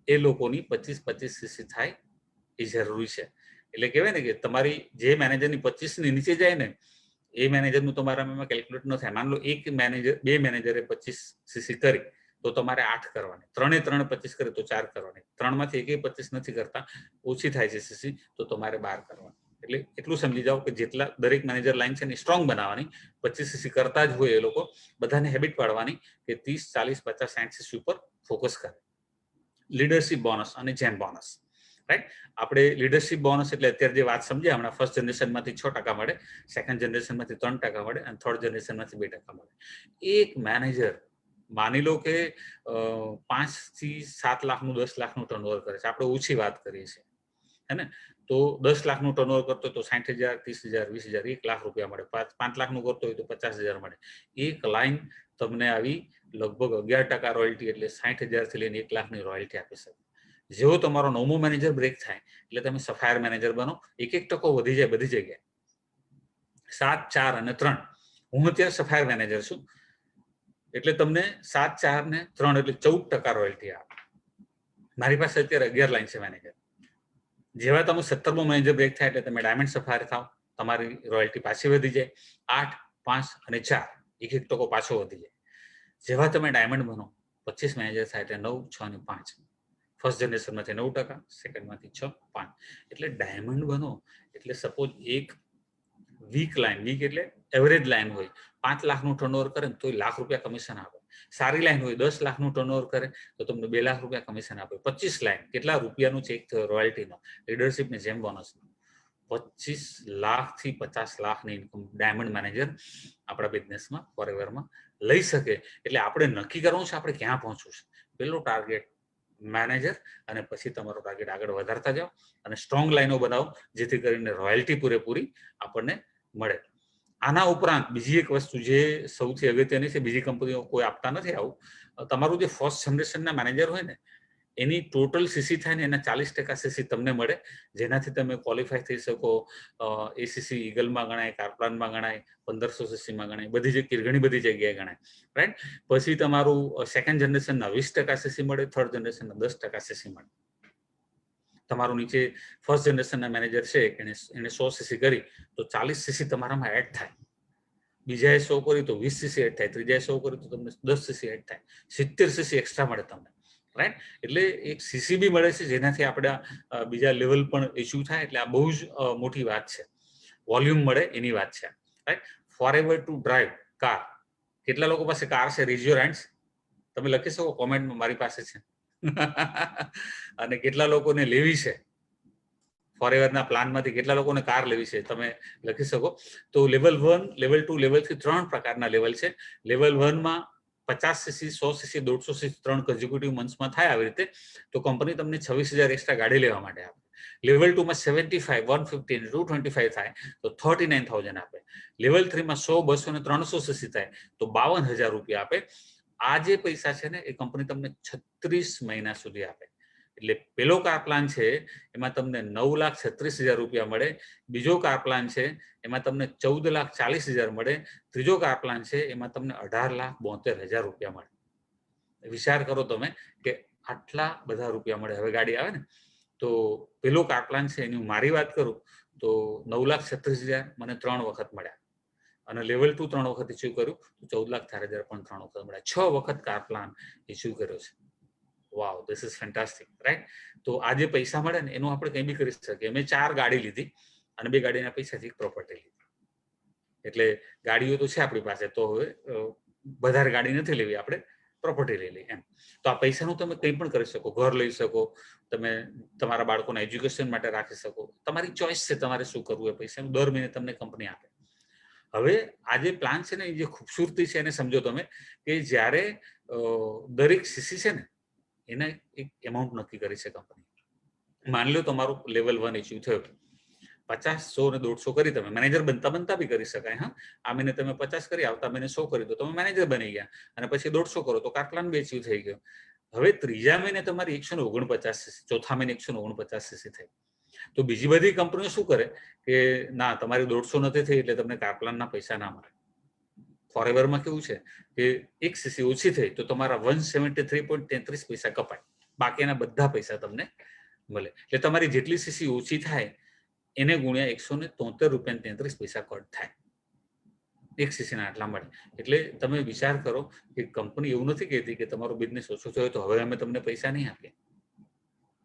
S1: એ લોકોની 25 સીસી થાય એ જરૂરી છે. એટલે કહેવાય ને કે તમારી જે મેનેજરની 25ની નીચે જાય ને એ મેનેજરનું તમારામાં કેલ્ક્યુલેટ ન થાય. માન લો બે મેનેજરે 25 સીસી કરી તો તમારે 8 કરવાની, 3 25 કરે તો 4 કરવાની, 3માંથી એકેય 25 નથી કરતા, ઓછી થાય છે સીસી તો તમારે 12 કરવાની. એટલે એટલું સમજી જાઓ કે જેટલા દરેક મેનેજર લાઈન છે ને સ્ટ્રોંગ બનાવવાની, 25 સીસી કરતા જ હોય એ લોકો, બધાને હેબિટ પાડવાની કે 30, 40, 50, 60 સીસી ઉપર ફોકસ કરે. લીડરશિપ બોનસ અને જેમ બોનસ, રાઈટ? આપણે લીડરશિપ બોનસ એટલે અત્યારે જે વાત સમજ્યા હમણાં, ફર્સ્ટ જનરેશનમાંથી 6% મળે, સેકન્ડ જનરેશનમાંથી 3% મળે અને થર્ડ જનરેશનમાંથી 2% મળે. એક મેનેજર માની લો કે 5 થી 7 લાખનું 10 લાખનું ટર્નઓવર કરે છે, આપણે ઓછી વાત કરીએ છીએ, હે ને? તો 10 લાખનું ટર્નઓવર કરતો હોય તો 60,000, 30,000, 20,000, 1 લાખ રૂપિયા મળે. 5 લાખનું કરતો હોય તો 50,000 મળે. એક લાઈન તમને આવી લગભગ 11% રોયલ્ટી, એટલે 60,000 થી લઈને 1 લાખની રોયલ્ટી આપી શકે. જેવો તમારો 9મો મેનેજર બ્રેક થાય એટલે તમે સફાયર મેનેજર બનો, 1% વધી જાય બધી જગ્યાએ. 7, 4 અને 3. હું અત્યારે સફાયર મેનેજર છું એટલે તમને 7, 4 ને 3 એટલે 14% રોયલ્ટી આવે. મારી પાસે અત્યારે 11 લાઈન છે મેનેજર. જેવા તમે 17મો મેનેજર બ્રેક થાય એટલે તમે ડાયમંડ સફાયર થાવ, તમારી રોયલ્ટી પાછી વધી જાય. 8, 5 અને 4 1% પાછો વધી જાય. જેવા તમે ડાયમંડ બનો, 25 મેનેજર થાય એટલે 9, 6 અને 5. ફર્સ્ટ જનરેશનમાંથી 9%, સેકન્ડમાંથી 6, 5. એટલે ડાયમંડ બનો એટલે સપોઝ એક વીક એટલે એવરેજ લાઈન હોય, 5 લાખનું ટર્નઓવર કરે તો લાખ રૂપિયા કમિશન આપે. સારી લાઈન હોય 10 લાખનું ટર્નઓવર કરે તો તમને 2 લાખ રૂપિયા કમિશન આપે. 25 લાઈન કેટલા રૂપિયાનું ચેક થયો રોયલ્ટીનો, લીડરશિપ ને જેમ બોનસનો. 25 લાખથી 50 લાખની ઇન્કમ ડાયમંડ મેનેજર આપણા બિઝનેસમાં ફોરએવરમાં લઈ શકે. એટલે આપણે નક્કી કરવું છે આપણે ક્યાં પહોંચવું છે. પેલો ટાર્ગેટ મેનેજર, અને પછી તમારો ટાર્ગેટ આગળ વધારતા જાઓ અને સ્ટ્રોંગ લાઈનો બનાવો જેથી કરીને રોયલ્ટી પૂરેપૂરી આપણને મળે. આના ઉપરાંત બીજી એક વસ્તુ જે સૌથી અગત્યની છે, બીજી કંપનીઓ કોઈ આપતા નથી આવું, તમારું જે ફર્સ્ટ જનરેશનના મેનેજર હોય ને એની ટોટલ સીસી થાય ને એના 40% સીસી તમને મળે, જેનાથી તમે ક્વોલિફાય થઈ શકો. એસીસી ઈગલમાં ગણાય, કાર્પલાનમાં ગણાય, 1500 સીસીમાં ગણાય, ઘણી બધી જગ્યાએ ગણાય, રાઈટ? પછી તમારું સેકન્ડ જનરેશનના 20% સીસી મળે, થર્ડ જનરેશનના 10% સીસી મળે. તમારું નીચે ફર્સ્ટ જનરેશનના મેનેજર છે એને 100 સીસી કરી તો 40 સીસી તમારામાં એડ થાય. બીજાએ 100 કરી તો 20 સીસી એડ થાય. ત્રીજાએ 100 કરી તો તમને 10 સીસી એડ થાય. 70 સીસી એક્સ્ટ્રા મળે તમને, રાઈટ? એટલે એક સીસી બી મળે છે જેનાથી આપણે બીજા લેવલ પણ ઇશ્યુ થાય. એટલે આ બહુ જ મોટી વાત છે. વોલ્યુમ મળે એની વાત છે, right? Forever to drive car. કેટલા લોકો પાસે કાર છે? Rays your hands. તમે લખી શકો કોમેન્ટમાં મારી પાસે છે. અને કેટલા લોકોને લેવી છે? ફોરએવરના પ્લાનમાંથી કેટલા લોકોને કાર લેવી છે તમે લખી શકો. તો લેવલ 1, લેવલ 2, લેવલ 3 3 પ્રકારના લેવલ છે. Level 1માં 50 CC, 100 CC, 150 CC 3 consecutive મંથ્સમાં થાય આવી રીતે તો કંપની તમને 26,000 એક્સ્ટ્રા ગાડી લેવા માટે આપે. લેવલ 2માં 75, 150, 225 થાય તો 39,000 આપે. લેવલ 3માં 100, 200 અને 300 સીસી થાય તો 52,000 રૂપિયા આપે. આ જે પૈસા છે ને એ કંપની તમને 36 મહિના સુધી આપે. એટલે પેલો કાર પ્લાન છે એમાં તમને 9,36,000 રૂપિયા મળે. બીજો કાર પ્લાન છે એમાં તમને 14,40,000 મળે. ત્રીજો કાર પ્લાન છે એમાં તમને 18,72,000 રૂપિયા મળે. વિચાર કરો તમે કે આટલા બધા રૂપિયા મળે. હવે ગાડી આવે ને તો પેલો કાર પ્લાન છે એની મારી વાત કરું તો 9,36,000 મને 3 વખત મળ્યા, અને લેવલ 2 3 વખત ઇસ્યુ કર્યું તો 14,04,000 પણ 3 વખત મળ્યા. 6 વખત કાર પ્લાન ઇસ્યુ કર્યો છે. વાવ, ધીસ ઇઝ ફેન્ટાસ્ટિક, રાઈટ? તો આ જે પૈસા મળે ને એનું આપણે કંઈ બી કરી શકીએ. મેં 4 ગાડી લીધી અને 2 ગાડીના પૈસાથી એક પ્રોપર્ટી લીધી. એટલે ગાડીઓ તો છે આપણી પાસે, તો હવે વધારે ગાડી નથી લેવી, આપણે પ્રોપર્ટી લઈ લઈએ એમ. તો આ પૈસાનું તમે કંઈ પણ કરી શકો. ઘર લઈ શકો, તમે તમારા બાળકોના એજ્યુકેશન માટે રાખી શકો. તમારી ચોઈસ છે તમારે શું કરવું એ પૈસાનું. દર મહિને તમને કંપની આપે. હવે આ જે પ્લાન છે ને એ જે ખૂબસૂરતી છે એને સમજો તમે, કે જ્યારે દરેક સીસી છે ને એને એક એમાઉન્ટ નક્કી કરી છે કંપની. માની લો તમારું લેવલ 1 ઇસ્યુ થયો, 50, 100 ને 150 કરી તમે મેનેજર બનતા બી કરી શકાય. હા, આ મહિને તમે 50 કરી, આવતા મહિને 100 કરી દો, તમે મેનેજર બની ગયા, અને પછી 150 કરો તો કાર પ્લાન બી ઇસ્યુ થઈ ગયો. હવે ત્રીજા મહિને તમારી 149 સીસી, ચોથા મહિને 149 સીસી થઈ. તો બીજી બધી કંપનીઓ શું કરે કે ના, તમારી 150 નથી થઈ એટલે તમને કાર પ્લાનના પૈસા ના મળે. ફોરએવરમાં કેવું છે કે એક સીસી ઓછી થઈ તો તમારા 173.33 પૈસા કપાય, બાકીના બધા પૈસા તમને મળે. એટલે તમારી જેટલી સીસી ઓછી થાય એને ગુણ્યા 173.33 પૈસા કટ થાય. એક સીસીના આટલા મળે. એટલે તમે વિચાર કરો કે કંપની એવું નથી કહેતી કે તમારો બિઝનેસ ઓછો થયો તો હવે અમે તમને પૈસા નહીં આપીએ.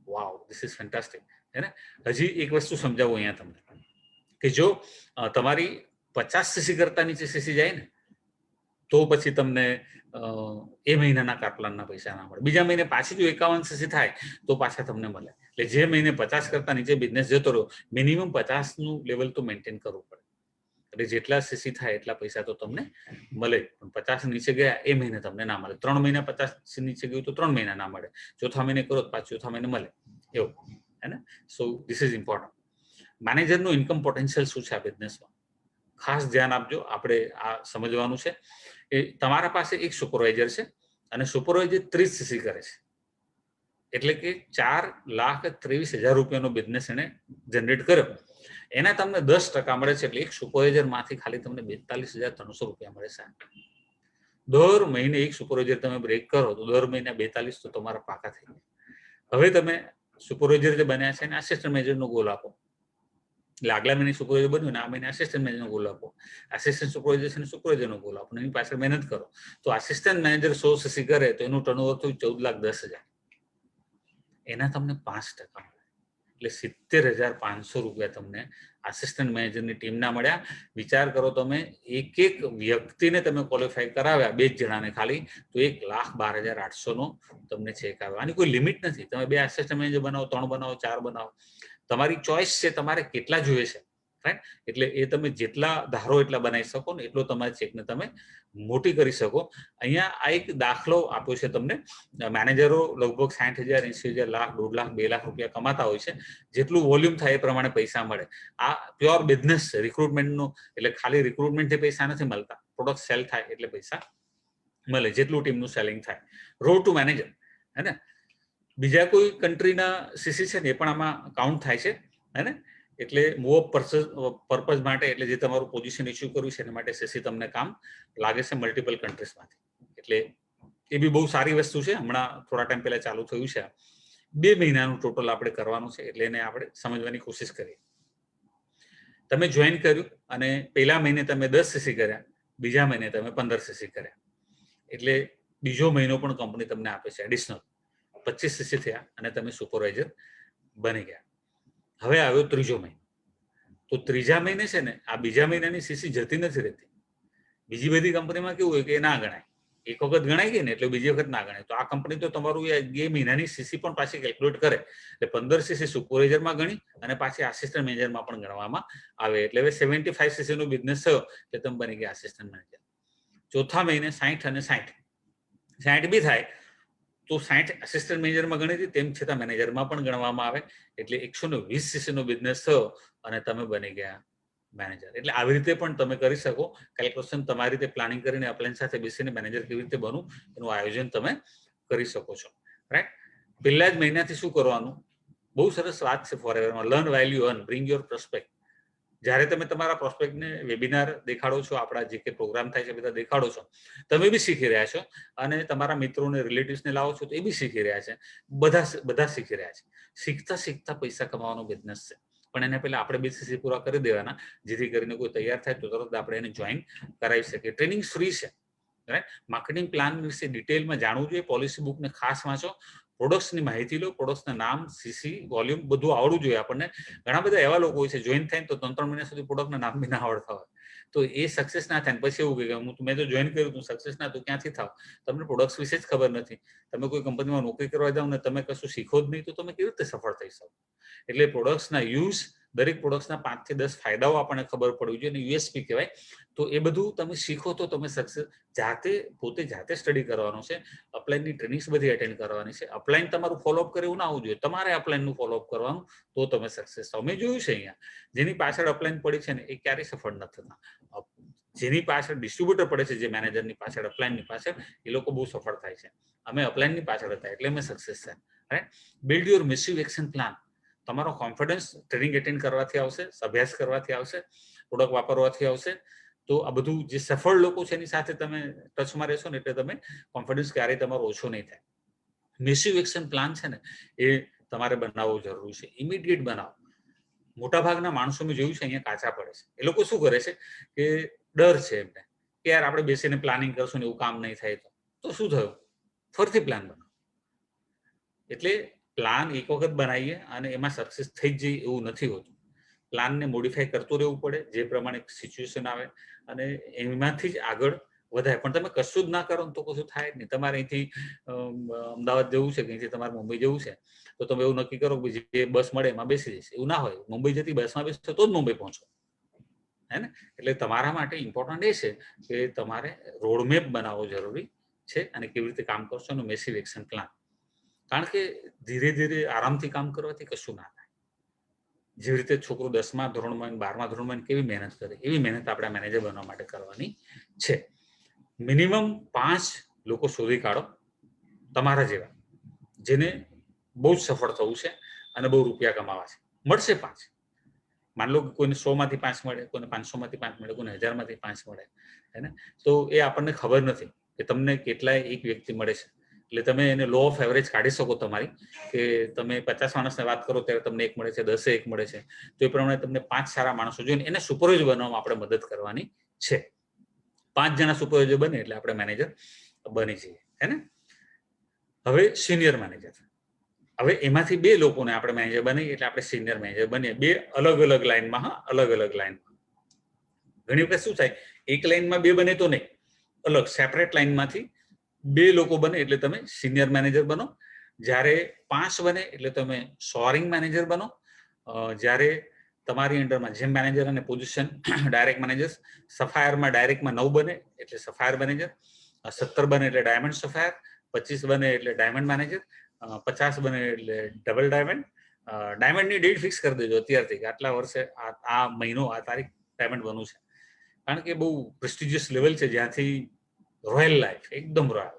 S1: વાવ, ધીસ ઇઝ ફેન્ટાસ્ટિક, હે ને? હજી એક વસ્તુ સમજાવું અહીંયા તમને, કે જો તમારી 50 સીસી કરતા નીચે સીસી જાય ને તો પછી તમને એ મહિનાના કાર પ્લાનના પૈસા ના મળે. બીજા મહિને પાછી જો 51 સીસી થાય તો પાછા તમને મળે. એટલે જે મહિને 50 કરતા નીચે બિઝનેસ જતો રહ્યો, મિનિમમ 50નું લેવલ તો મેન્ટેન કરવું પડે. એટલે જેટલા સીસી થાય એટલા પૈસા તો તમને મળે. પણ 50 નીચે ગયા એ મહિને તમને ના મળે. 3 મહિના 50 નીચે ગયું તો 3 મહિના ના મળે. ચોથા મહિને કરો તો પાછું ચોથા મહિને મળે, એવું, હે ને? So this is important. મેનેજરનું ઇન્કમ પોટેન્શિયલ શું છે આ બિઝનેસમાં, ખાસ ધ્યાન આપજો. આપણે આ સમજવાનું છે કે તમારા પાસે એક સુપરવાઇઝર છે અને સુપરવાઇઝર 30 સીસી કરે છે, એટલે કે 4,23,000 રૂપિયાનો બિઝનેસ એને જનરેટ કર્યો. એના તમને 10% મળે છે, એટલે એક સુપરવાઇઝર માંથી ખાલી તમને 42,300 રૂપિયા મળે છે. દર મહિને એક સુપરવાઇઝર તમે બ્રેક કરો તો દર મહિને 42 તો તમારા પાકા થઈ ગયા. હવે તમે સુપરવાઇઝર જે બન્યા છે એને આસિસ્ટન્ટ મેનેજરનો ગોલ આપો. એટલે આગલા મહિને સુપરવાઇઝર બન્યું ને આ મહિને આસિસ્ટન્ટ મેનેજરનો ગોલ આપો. આસિસ્ટન્ટ સુપરવાઇઝર છે સુપરવાઇઝરનો ગોલ આપો, એની પાછળ મહેનત કરો. તો આસિસ્ટન્ટ મેનેજર 100 સીસી કરે તો એનું ટર્નઓવર થયું 14,10,000. એના તમને 5% મળે, એટલે 70,500 રૂપિયા તમને આસિસ્ટન્ટ મેનેજરની ટીમના મળ્યા. વિચાર કરો તમે, એક વ્યક્તિને તમે ક્વોલિફાય કરાવ્યા, 2 જણાને ખાલી, તો 1,12,800નો તમને ચેક આવે. આની કોઈ લિમિટ નથી. તમે 2 આસિસ્ટન્ટ મેનેજર બનાવો, 3 બનાવો, 4 બનાવો, તમારી ચોઈસ છે તમારે કેટલા જોઈએ છે, રાઈટ? એટલે એ તમે જેટલા ધારો એટલા બનાવી શકો ને એટલો તમારા ચેકને તમે મોટી કરી શકો. અહીંયા આ એક દાખલો આપ્યો છે તમને. મેનેજરો લગભગ 60,000, 80,000, લાખ, 1.5 લાખ, 2 લાખ રૂપિયા કમાતા હોય છે. જેટલું વોલ્યુમ થાય એ પ્રમાણે પૈસા મળે. આ પ્યોર બિઝનેસ છે રિક્રુટમેન્ટનું. એટલે ખાલી રિક્રુટમેન્ટથી પૈસા નથી મળતા, પ્રોડક્ટ સેલ થાય એટલે પૈસા મળે, જેટલું ટીમનું સેલિંગ થાય. રોડ ટુ મેનેજર, હે ને? બીજા કોઈ કન્ટ્રીના સીસી છે ને એ પણ આમાં કાઉન્ટ થાય છે, હે ને? એટલે મૂવ પર્પઝ માટે, એટલે જે તમારું પોઝિશન ઇસ્યુ કરવું છે એના માટે સીસી તમને કામ લાગે છે મલ્ટિપલ કન્ટ્રીઝમાંથી. એટલે એ બી બહુ સારી વસ્તુ છે. હમણાં થોડા ટાઈમ પહેલા ચાલુ થયું છે. 2 મહિનાનું ટોટલ આપણે કરવાનું છે, એટલે એને આપણે સમજવાની કોશિશ કરીએ. તમે જોઈન કર્યું અને પહેલા મહિને તમે 10 સીસી કર્યા, બીજા મહિને તમે 15 સીસી કર્યા, એટલે બીજો મહિનો પણ કંપની તમને આપે છે એડિશનલ. 25 સીસી થયા અને તમે સુપરવાઇઝર બની ગયા. હવે આવ્યો ત્રીજો મહિનો. તો ત્રીજા મહિને છે ને આ બીજા મહિનાની સીસી જતી નથી રહેતી. બીજી બધી કંપનીમાં કેવું હોય કે ના ગણાય, એક વખત ગણાઈ ગઈ ને એટલે બીજી વખત ના ગણાય. તો આ કંપની તો તમારું એ મહિનાની સીસી પણ પાછી કેલ્ક્યુલેટ કરે. એટલે 15 સીસી સુપરવાઇઝરમાં ગણી અને પાછી આસિસ્ટન્ટ મેનેજરમાં પણ ગણવામાં આવે. એટલે હવે 75 સીસીનો બિઝનેસ થયો એટલે તમે બની ગયા આસિસ્ટન્ટ મેનેજર. ચોથા મહિને 60 અને 60 બી થાય તો 60 આસિસ્ટન્ટ મેનેજરમાં ગણી હતી, તેમ છતાં મેનેજરમાં પણ ગણવામાં આવે. એટલે 120 સીસીનો બિઝનેસ થયો અને તમે બની ગયા મેનેજર. એટલે આવી રીતે પણ તમે કરી શકો કેલ્ક્યુલેશન. તમારી રીતે પ્લાનિંગ કરીને અપ્લાયન્સ સાથે બેસીને મેનેજર કેવી રીતે બનવું એનું આયોજન તમે કરી શકો છો, રાઈટ? પહેલા જ મહિનાથી શું કરવાનું, બહુ સરસ વાત છે ફોરએવરમાં. Learn while you earn, bring your prospect. જ્યારે તમે તમારા પ્રોસ્પેક્ટને વેબિનાર દેખાડો છો, આપણા જે કે પ્રોગ્રામ થાય છે બધા દેખાડો છો, તમે બી શીખી રહ્યા છો અને તમારા મિત્રોને રિલેટિવ્સને લાવો છો તો એ બી શીખી રહ્યા છે. બધા શીખી રહ્યા છે. શીખતા શીખતા પૈસા કમાવાનો બિઝનેસ છે. પણ એને પહેલા આપણે બેસિસ પૂરા કરી દેવાના, જેથી કરીને કોઈ તૈયાર થાય તો તરત આપણે એને જોઈન કરાવી શકીએ. ટ્રેનિંગ ફ્રી છે. રાઈટ. માર્કેટિંગ પ્લાન વિશે ડિટેલમાં જાણવું જોઈએ. પોલિસી બુકને ખાસ વાંચો. પ્રોડક્ટ્સની માહિતી લો. પ્રોડક્ટ્સના નામ, સીસી, વોલ્યુમ બધું આવડવું જોઈએ આપણને. ઘણા બધા એવા લોકો હોય છે જોઈન થાય તો 3-3 મહિના સુધી પ્રોડક્ટના નામ બી ના આવડતા હોય, તો એ સક્સેસ ના થાય. પછી એવું કે મેં તો જોઈન કર્યું તું, સક્સેસ ના તો ક્યાંથી થાવ? તમને પ્રોડક્ટ્સ વિશે જ ખબર નથી. તમે કોઈ કંપનીમાં નોકરી કરવા જાવ ને તમે કશું શીખો જ નહીં તો તમે કેવી રીતે સફળ થઈ શકો? એટલે પ્રોડક્ટ્સના યુઝ, દરેક પ્રોડક્ટ્સના 5 થી 10 ફાયદાઓ આપણને ખબર પડવી જોઈએ, અને યુએસપી કહેવાય. તો એ બધું તમે શીખો તો તમે સક્સેસ. પોતે જાતે સ્ટડી કરવાનો છે. અપલાઈનની ટ્રેનિંગ્સ બધી એટેન્ડ કરવાની છે. અપલાઈન તમારું ફોલોઅપ કરે એવું ના આવવું જોઈએ. તમારે અપલાઈનનું ફોલોઅપ કરવાનું, તો તમે સક્સેસ થાવ. મેં જોયું છે અહીંયા જેની પાછળ અપલાઈન પડી છે ને એ ક્યારેય સફળ નથી થતા. જેની પાછળ ડિસ્ટ્રીબ્યુટર પડે છે, જે મેનેજરની પાછળ, અપલાઈનની પાછળ, એ લોકો બહુ સફળ થાય છે. અમે અપલાઈનની પાછળ હતા એટલે અમે સક્સેસ થયા. Right. Build your massive action plan. તમારો કોન્ફિડન્સ ટ્રેનિંગ એટેન્ડ કરવાથી આવશે, અભ્યાસ કરવાથી આવશે, પ્રોડક્ટ વાપરવાથી આવશે. તો આ બધું જે સફળ લોકો છે એની સાથે તમે ટચમાં રહેશો ને એટલે તમે કોન્ફિડન્સ ક્યારેય તમારો ઓછો નહીં થાય. મિસિવ એક્શન પ્લાન છે ને એ તમારે બનાવવો જરૂરી છે. ઇમિડિયેટ બનાવો. મોટાભાગના માણસો મેં જોયું છે અહીંયા કાચા પડે છે. એ લોકો શું કરે છે કે ડર છે એમને કે યાર આપણે બેસીને પ્લાનિંગ કરશું ને એવું કામ નહીં થાય તો શું થયું? ફરીથી પ્લાન બનાવો. એટલે પ્લાન એક વખત બનાવીએ અને એમાં સક્સેસ થઈ જ જઈએ એવું નથી હોતું. પ્લાનને મોડિફાઈ કરતું રહેવું પડે, જે પ્રમાણે સિચ્યુએશન આવે અને એમાંથી જ આગળ વધાય. પણ તમે કશું જ ના કરો તો કશું થાય જ નહીં. તમારે અહીંથી અમદાવાદ જવું છે કે અહીંથી તમારે મુંબઈ જવું છે તો તમે એવું નક્કી કરો કે જે બસ મળે એમાં બેસી જઈશ. એવું ના હોય. મુંબઈ જતી બસમાં બેસશો તો જ મુંબઈ પહોંચો. હે ને? એટલે તમારા માટે ઇમ્પોર્ટન્ટ એ છે કે તમારે રોડમેપ બનાવવો જરૂરી છે અને કેવી રીતે કામ કરશો એનું મેસિવ એક્શન પ્લાન. કારણ કે ધીરે ધીરે આરામથી કામ કરવાથી કશું ના થાય. જેવી રીતે છોકરો 10મા ધોરણમાં 12મા ધોરણમાં કેવી મહેનત કરે એવી મહેનત આપણે મેનેજર બનવા માટે કરવાની છે. મિનિમમ 5 લોકો શોધી કાઢો તમારા જેવા, જેને બહુ જ સફળ થવું છે અને બહુ રૂપિયા કમાવા છે. મળશે 5. માન લો કે કોઈને 100 માંથી 5 મળે, કોઈને 500 માંથી 5 મળે, કોઈને 1000 માંથી 5 મળે. હે ને? તો એ આપણને ખબર નથી કે તમને કેટલાય એક વ્યક્તિ મળે છે. એટલે તમે એને લો ઓફ એવરેજ કાઢી શકો તમારી, કે તમે 50 માણસને વાત કરો ત્યારે તમને 1 મળે છે, 10 1 મળે છે. તો એ પ્રમાણે તમને 5 સારા માણસો જોઈને એને સુપરવાઇઝર બનવામાં આપણે મદદ કરવાની છે. 5 જણા સુપરવાઇઝર બને એટલે આપણે મેનેજર બની જઈએ. હે ને? હવે સિનિયર મેનેજર. હવે એમાંથી 2 લોકોને આપણે મેનેજર બનાવીએ એટલે આપણે સિનિયર મેનેજર બનીએ. 2 અલગ અલગ લાઈનમાં. હા, અલગ અલગ લાઈનમાં. ઘણી વખત શું થાય, એક લાઈનમાં 2 બને તો નહીં, અલગ સેપરેટ લાઈનમાંથી 2 લોકો બને એટલે તમે સિનિયર મેનેજર બનો. જ્યારે 5 બને એટલે તમે સોરિંગ મેનેજર બનો. જ્યારે તમારી અંડરમાં જેમ મેનેજર અને પોઝિશન ડાયરેક્ટ મેનેજર. સફાયરમાં ડાયરેક્ટમાં 9 બને એટલે સફાયર મેનેજર. 17 બને એટલે ડાયમંડ સફાયર. 25 બને એટલે ડાયમંડ મેનેજર. 50 બને એટલે ડબલ ડાયમંડ. ડાયમંડની ડેટ ફિક્સ કરી દેજો અત્યારથી કે આટલા વર્ષે આ મહિનો આ તારીખ ડાયમંડ બનવું છે. કારણ કે બહુ પ્રેસ્ટિજિયસ લેવલ છે જ્યાંથી રોયલ લાઈફ, એકદમ રોયલ.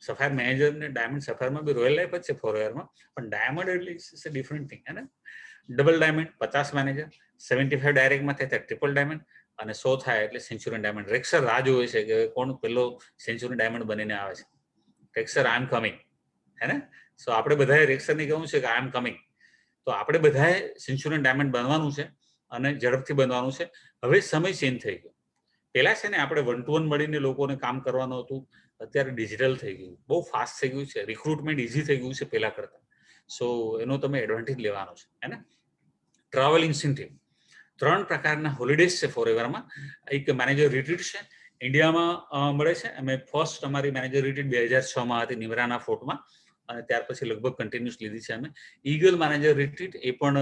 S1: સફાયર મેનેજર ને ડાયમંડ સફાયરમાં બી રોયલ લાઈફ જ છે ફોરએવરમાં, પણ ડાયમંડ એટલે ઇટ્સ અ ડિફરન્ટ થિંગ. હે ને? Double diamond 50 manager. 75 ડાયરેક્ટમાં થાય ત્યારે ટ્રિપલ ડાયમંડ, અને 100 થાય એટલે સેન્ચુરિયન ડાયમંડ. રેક્સર રાહ જોવે છે કે કોણ પેલો સેન્ચુરિયન ડાયમંડ બનીને આવે છે. રેક્સર આઈ એમ કમિંગ. હે ને? સો આપણે બધાએ રેક્સરની કહ્યું છે કે આઈ એમ કમિંગ. તો આપણે બધાએ સેન્ચુરિયન ડાયમંડ બનવાનું છે અને ઝડપથી બનવાનું છે. હવે સમય ચેન્જ થઈ ગયો. પહેલા છે ને આપણે 1 to 1 મળીને લોકોને કામ કરવાનું હતું. અત્યારે ડિજિટલ થઈ ગયું, બહુ ફાસ્ટ થઈ ગયું છે. રિક્રુટમેન્ટ ઇઝી થઈ ગયું છે પહેલા કરતા. સો એનો તમે એડવાન્ટેજ લેવાનો છે. હે ને? Travel incentive. 3 પ્રકારના હોલિડેઝ છે ફોરએવરમાં. એક મેનેજર રિટ્રીટ છે, ઇન્ડિયામાં મળે છે. અમે ફર્સ્ટ અમારી મેનેજર રિટ્રીટ 2006માં હતી નિમરાના ફોર્ટમાં, અને ત્યાર પછી લગભગ કન્ટિન્યુઅસ લીધી છે અમે. ઈગલ મેનેજર રિટ્રીટ એ પણ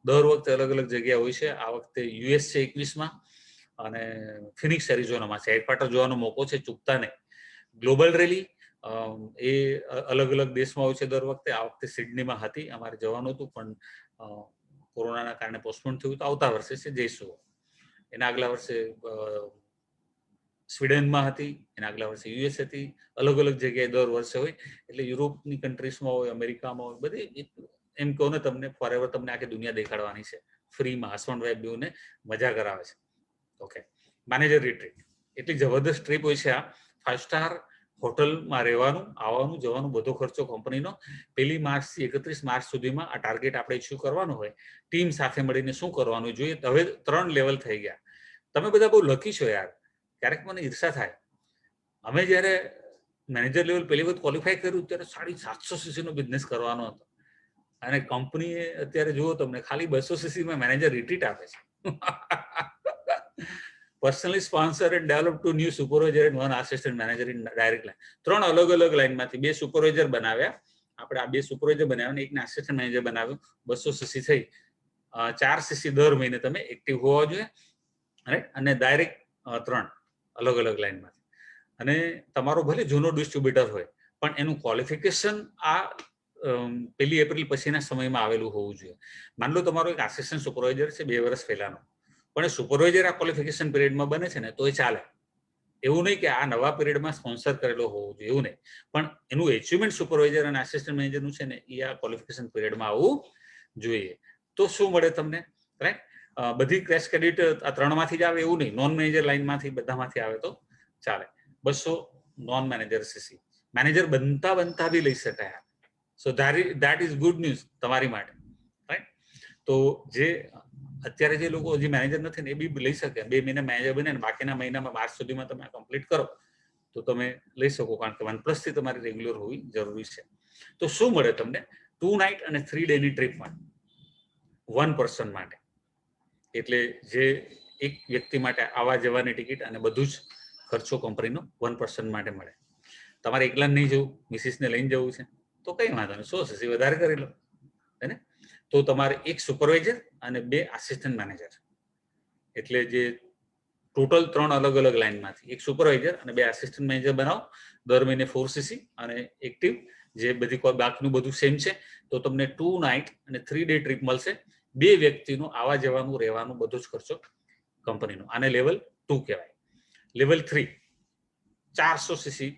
S1: દર વખતે અલગ અલગ જગ્યા હોય છે. આ વખતે યુએસ છે 21માં અને ફિનિક્સ એરિઝોનામાં છે. હેડક્વાર્ટર જોવાનો મોકો છે, ચૂકતા નહીં. ગ્લોબલ રેલી એ અલગ અલગ દેશમાં હોય છે દર વખતે. આ વખતે સિડનીમાં હતી, અમારે જવાનું હતું પણ કોરોનાના કારણે પોસ્ટપોન થયું. તો આવતા વર્ષે છે, જઈશું. એના આગલા વર્ષે સ્વીડનમાં હતી, એના આગલા વર્ષે યુએસ હતી. અલગ અલગ જગ્યાએ દર વર્ષે હોય. એટલે યુરોપની કન્ટ્રીઝમાં હોય, અમેરિકામાં હોય, બધી એમ કહો ને તમને ફોરએવર તમને આખી દુનિયા દેખાડવાની છે ફ્રીમાં. હસબન્ડ બેઉને મજા કરાવે છે. ઓકે, મેનેજર રિટ્રીટ એટલી જબરદસ્ત ટ્રીપ હોય છે આ. 5 સ્ટાર હોટલમાં રહેવાનું, આવવાનું, જવાનું બધો ખર્ચો કંપનીનો. 1 માર્ચથી 31 માર્ચ સુધીમાં આ ટાર્ગેટ આપણે ઇસ્યુ કરવાનું હોય. ટીમ સાથે મળીને શું કરવાનું જોઈએ. હવે 3 લેવલ થઈ ગયા. તમે બધા બહુ લકી છો યાર. ક્યારેક મને ઈર્ષા થાય. અમે જ્યારે મેનેજર લેવલ પહેલી વખત ક્વોલિફાય કર્યું ત્યારે 750 સીસીનો બિઝનેસ કરવાનો હતો, અને કંપનીએ અત્યારે જુઓ તમને ખાલી 200 સીસીમાં મેનેજર રિટ્રીટ આપે છે. Personally sponsor and develop 2 new supervisor and 1 assistant manager in direct line. 3 અલગ અલગ લાઇનમાંથી 2 સુપરવાઇઝર બનાવ્યા. આપણે આ 2 સુપરવાઇઝર બનાવ્યા અને એકને આસિસ્ટન્ટ મેનેજર બનાવ્યું. 200 સીસી થઈ. 4 સીસી દર મહિને તમે એક્ટિવ હોવા જોઈએ, રાઈટ. અને ડાયરેક્ટ 3 અલગ અલગ લાઇનમાંથી. અને તમારો ભલે જૂનો ડિસ્ટ્રીબ્યુટર હોય પણ એનું ક્વોલિફિકેશન આ 1 એપ્રિલ પછીના સમયમાં આવેલું હોવું જોઈએ. માન લો તમારો એક આસિસ્ટન્ટ સુપરવાઇઝર છે 2 વર્ષ પહેલાનો, પણ એ સુપરવાઇઝર આ ક્વોલિફિકેશન પિરિયડમાં બને છે ને તો એ ચાલે. એવું નહીં કે આ નવા પિરિયડમાં સ્પોન્સર કરેલો હોવો જોઈએ, એવું નહીં. પણ એનું એચિવમેન્ટ સુપરવાઇઝર અને આસિસ્ટન્ટ મેનેજરનું છે ને એ આ ક્વોલિફિકેશન પિરિયડમાં આવવું જોઈએ. તો શું મળે તમને, રાઈટ? બધી ક્રેશ ક્રેડિટ આ 3માંથી જ આવે એવું નહીં. નોન મેનેજર લાઇનમાંથી બધામાંથી આવે તો ચાલે. 200 નોન મેનેજર સીસી મેનેજર બનતા બી લઈ શકાય. So that is good news તમારી માટે, રાઈટ? તો જે અત્યારે જે લોકો હજી મેનેજર નથી ને એ બી લઈ શકે. 2 મહિના મેનેજર બને ને બાકીના મહિનામાં માર્ચ સુધીમાં તમે કમ્પ્લીટ કરો તો તમે લઈ શકો, કારણ કે 1+ થી તમારી રેગ્યુલર હોવી જરૂરી છે. તો શું મળે તમને? 2 નાઇટ અને 3 ડેની ટ્રીપમાં 1 પર્સન માટે, એટલે જે એક વ્યક્તિ માટે આવવા જવાની ટિકિટ અને બધું જ ખર્ચો કંપનીનો 1 પર્સન માટે મળે. તમારે એકલા નહીં જવું, મિસિસને લઈને જવું છે તો કઈ વાંધો નહીં, 100 સીસી વધારે કરી લો, હે ને? તો તમારે 1 સુપરવાઇઝર અને 2 આસિસ્ટન્ટ મેનેજર, એટલે જે ટોટલ 3 અલગ અલગ લાઇનમાંથી 1 સુપરવાઇઝર અને 2 આસિસ્ટન્ટ મેનેજર બનાવો. દર મહિને 4 સીસી અને એક્ટિવ, જે બધી બાકીનું બધું સેમ છે. તો તમને 2 નાઇટ અને 3 ડે ટ્રીપ મળશે. 2 વ્યક્તિનું આવવા જવાનું, રહેવાનું બધો જ ખર્ચો કંપનીનો. આને લેવલ 2 કહેવાય. લેવલ 3 400 સીસી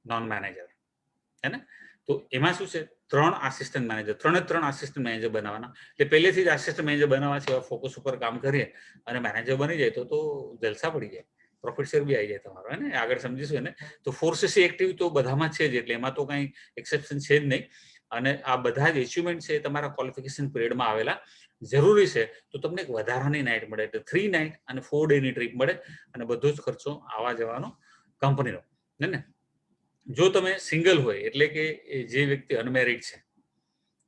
S1: નોન મેનેજર, હે ને? તો એમાં શું છે, 3 આસિસ્ટન્ટ મેનેજર, 3 આસિસ્ટન્ટ મેનેજર બનાવવાના. એટલે પહેલેથી જ આસિસ્ટન્ટ મેનેજર બનાવવા છે, ફોકસ ઉપર કામ કરીએ અને મેનેજર બની જાય તો જલસા પડી જાય, પ્રોફિટ શેર બી આવી જાય તમારો, હે ને? આગળ સમજીશું ને. તો 4 સીસી એક્ટિવ તો બધામાં છે જ, એટલે એમાં તો કંઈ એક્સેપ્શન છે જ નહીં. અને આ બધા જ એચિવમેન્ટ છે તમારા ક્વોલિફિકેશન પિરિયડમાં આવેલા જરૂરી છે. તો તમને એક વધારાની નાઇટ મળે, એટલે 3 નાઇટ અને 4 ડેની ટ્રીપ મળે, અને બધો જ ખર્ચો આવવા જવાનો કંપનીનો, ને? જો તમે સિંગલ હોય, એટલે કે જે વ્યક્તિ અનમેરિડ છે,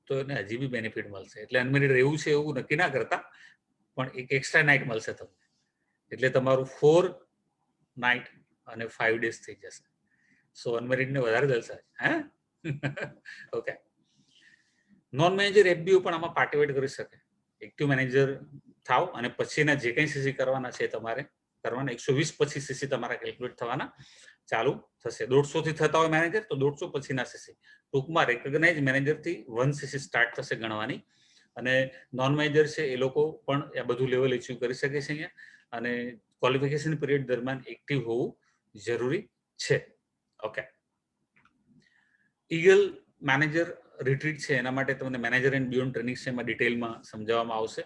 S1: તો એને હજી બી બેનિફિટ મળશે. એટલે અનમેરિડ રહેવું છે એવું નક્કી ના કરતા, પણ એક એક્સ્ટ્રા નાઇટ મળશે તમને. એટલે તમારું 4 નાઇટ અને 5 ડેઝ થઈ જશે. સો અનમેરિડને વધારે જલસા છે, હે? ઓકે. નોન મેનેજર એફબીઓ પણ આમાં પાર્ટિસિપેટ કરી શકે. એક્ટિવ મેનેજર થાવ અને પછીના જે કંઈ સીસી કરવાના છે તમારે કરવાના. 120 પછી સીસી તમારા કેલ્ક્યુલેટ થવાના ચાલુ થશે. 150 થી થતા હોય મેનેજર તો 150 પછીના સીસી. ટૂંકમાં રેકગ્નાઇઝ મેનેજરથી 1 સીસી સ્ટાર્ટ થશે ગણવાની. અને નોન મેનેજર છે એ લોકો પણ આ બધું લેવલ એચીવ કરી શકે છે અહીંયા. અને ક્વોલિફિકેશન પીરિયડ દરમિયાન એક્ટિવ હોવું જરૂરી છે. ઓકે. ઈગલ મેનેજર રિટ્રીટ છે, એના માટે તમને મેનેજર એન્ડ બિયોન્ડ ટ્રેનિંગ છે, એમાં ડિટેલમાં સમજાવવામાં આવશે.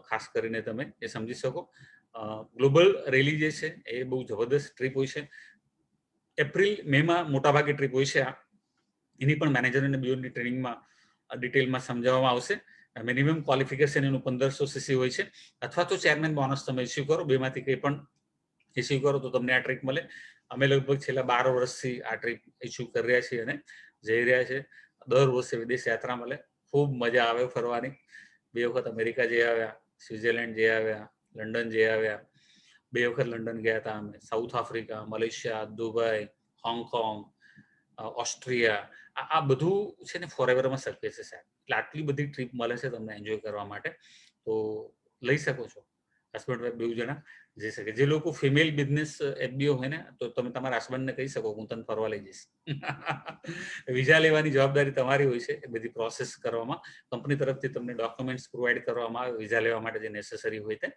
S1: ખાસ કરીને તમે એ સમજી શકો. ગ્લોબલ રેલી જે છે એ બહુ જબરદસ્ત ટ્રીપ હોય છે. એપ્રિલ મેમાં મોટાભાગે ટ્રીપ હોય છે આ. એની પણ મેનેજર અને બિયોન્ડની ટ્રેનિંગમાં ડિટેલમાં સમજાવવામાં આવશે. મિનિમમ ક્વોલિફિકેશન એનું 1500 સીસી હોય છે. અથવા તો ચેરમેન બોનસ તમે ઇસ્યુ કરો, બેમાંથી કંઈ પણ ઇસ્યુ કરો તો તમને આ ટ્રીપ મળે. અમે લગભગ છેલ્લા 12 વર્ષથી આ ટ્રીપ ઇસ્યુ કરી રહ્યા છીએ અને જઈ રહ્યા છે. દર વર્ષે વિદેશ યાત્રા મળે, ખૂબ મજા આવે ફરવાની. 2 વખત અમેરિકા જઈ આવ્યા, સ્વિટ્ઝરલેન્ડ જઈ આવ્યા, લંડન જઈ આવ્યા. 2 વખત લંડન ગયા હતા અમે, south Africa, Malaysia, Dubai, Hong Kong, Austria. આ બધું છે ને ફોરએવરમાં શક્ય છે સાહેબ. એટલે આટલી બધી ટ્રીપ મળે છે તમને એન્જોય કરવા માટે. તો લઈ શકો છો. હસબન્ડ વાઈફ 2 જણા જઈ શકે. જે લોકો ફિમેલ બિઝનેસ એફબીઓ હોય ને, તો તમે તમારા હસબન્ડને કહી શકો હું તને ફરવા લઈ જઈશ. વિઝા લેવાની જવાબદારી તમારી હોય છે. એ બધી પ્રોસેસ કરવામાં કંપની તરફથી તમને ડોક્યુમેન્ટ્સ પ્રોવાઈડ કરવામાં આવે વિઝા લેવા માટે જે નેસેસરી હોય તે.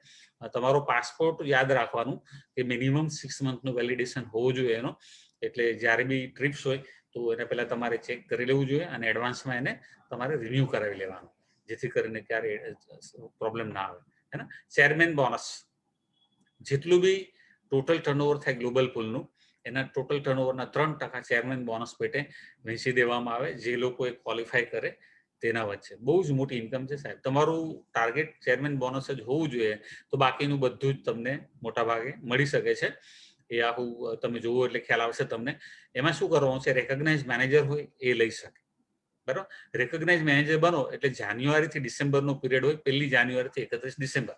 S1: તમારો પાસપોર્ટ યાદ રાખવાનું કે મિનિમમ 6 મંથનું વેલિડેશન હોવું જોઈએ એનો. એટલે જ્યારે બી ટ્રીપ્સ હોય તો એને પહેલા તમારે ચેક કરી લેવું જોઈએ અને એડવાન્સમાં એને તમારે રિન્યુ કરાવી લેવાનું, જેથી કરીને ક્યારે પ્રોબ્લેમ ના આવે. હે ને. ચેરમેન બોનસ, જેટલું બી ટોટલ ટર્નઓવર થાય ગ્લોબલ પૂલનું, એના ટોટલ ટર્નઓવરના 3% ચેરમેન બોનસ પેટે વહેંચી દેવામાં આવે, જે લોકોએ ક્વોલિફાય કરે તેના વચ્ચે. બહુ જ મોટી ઇન્કમ છે સાહેબ. તમારું ટાર્ગેટ ચેરમેન બોનસ જ હોવું જોઈએ, તો બાકીનું બધું જ તમને મોટા ભાગે મળી શકે છે. એ આખું તમે જોવો એટલે ખ્યાલ આવશે તમને. એમાં શું કરવાનું છે, રેકગ્નાઇઝ મેનેજર હોય એ લઈ શકે. બરાબર. રેકગ્નાઇઝ મેનેજર બનો એટલે જાન્યુઆરીથી ડિસેમ્બરનો પીરિયડ હોય, 1 જાન્યુઆરીથી 31 ડિસેમ્બર.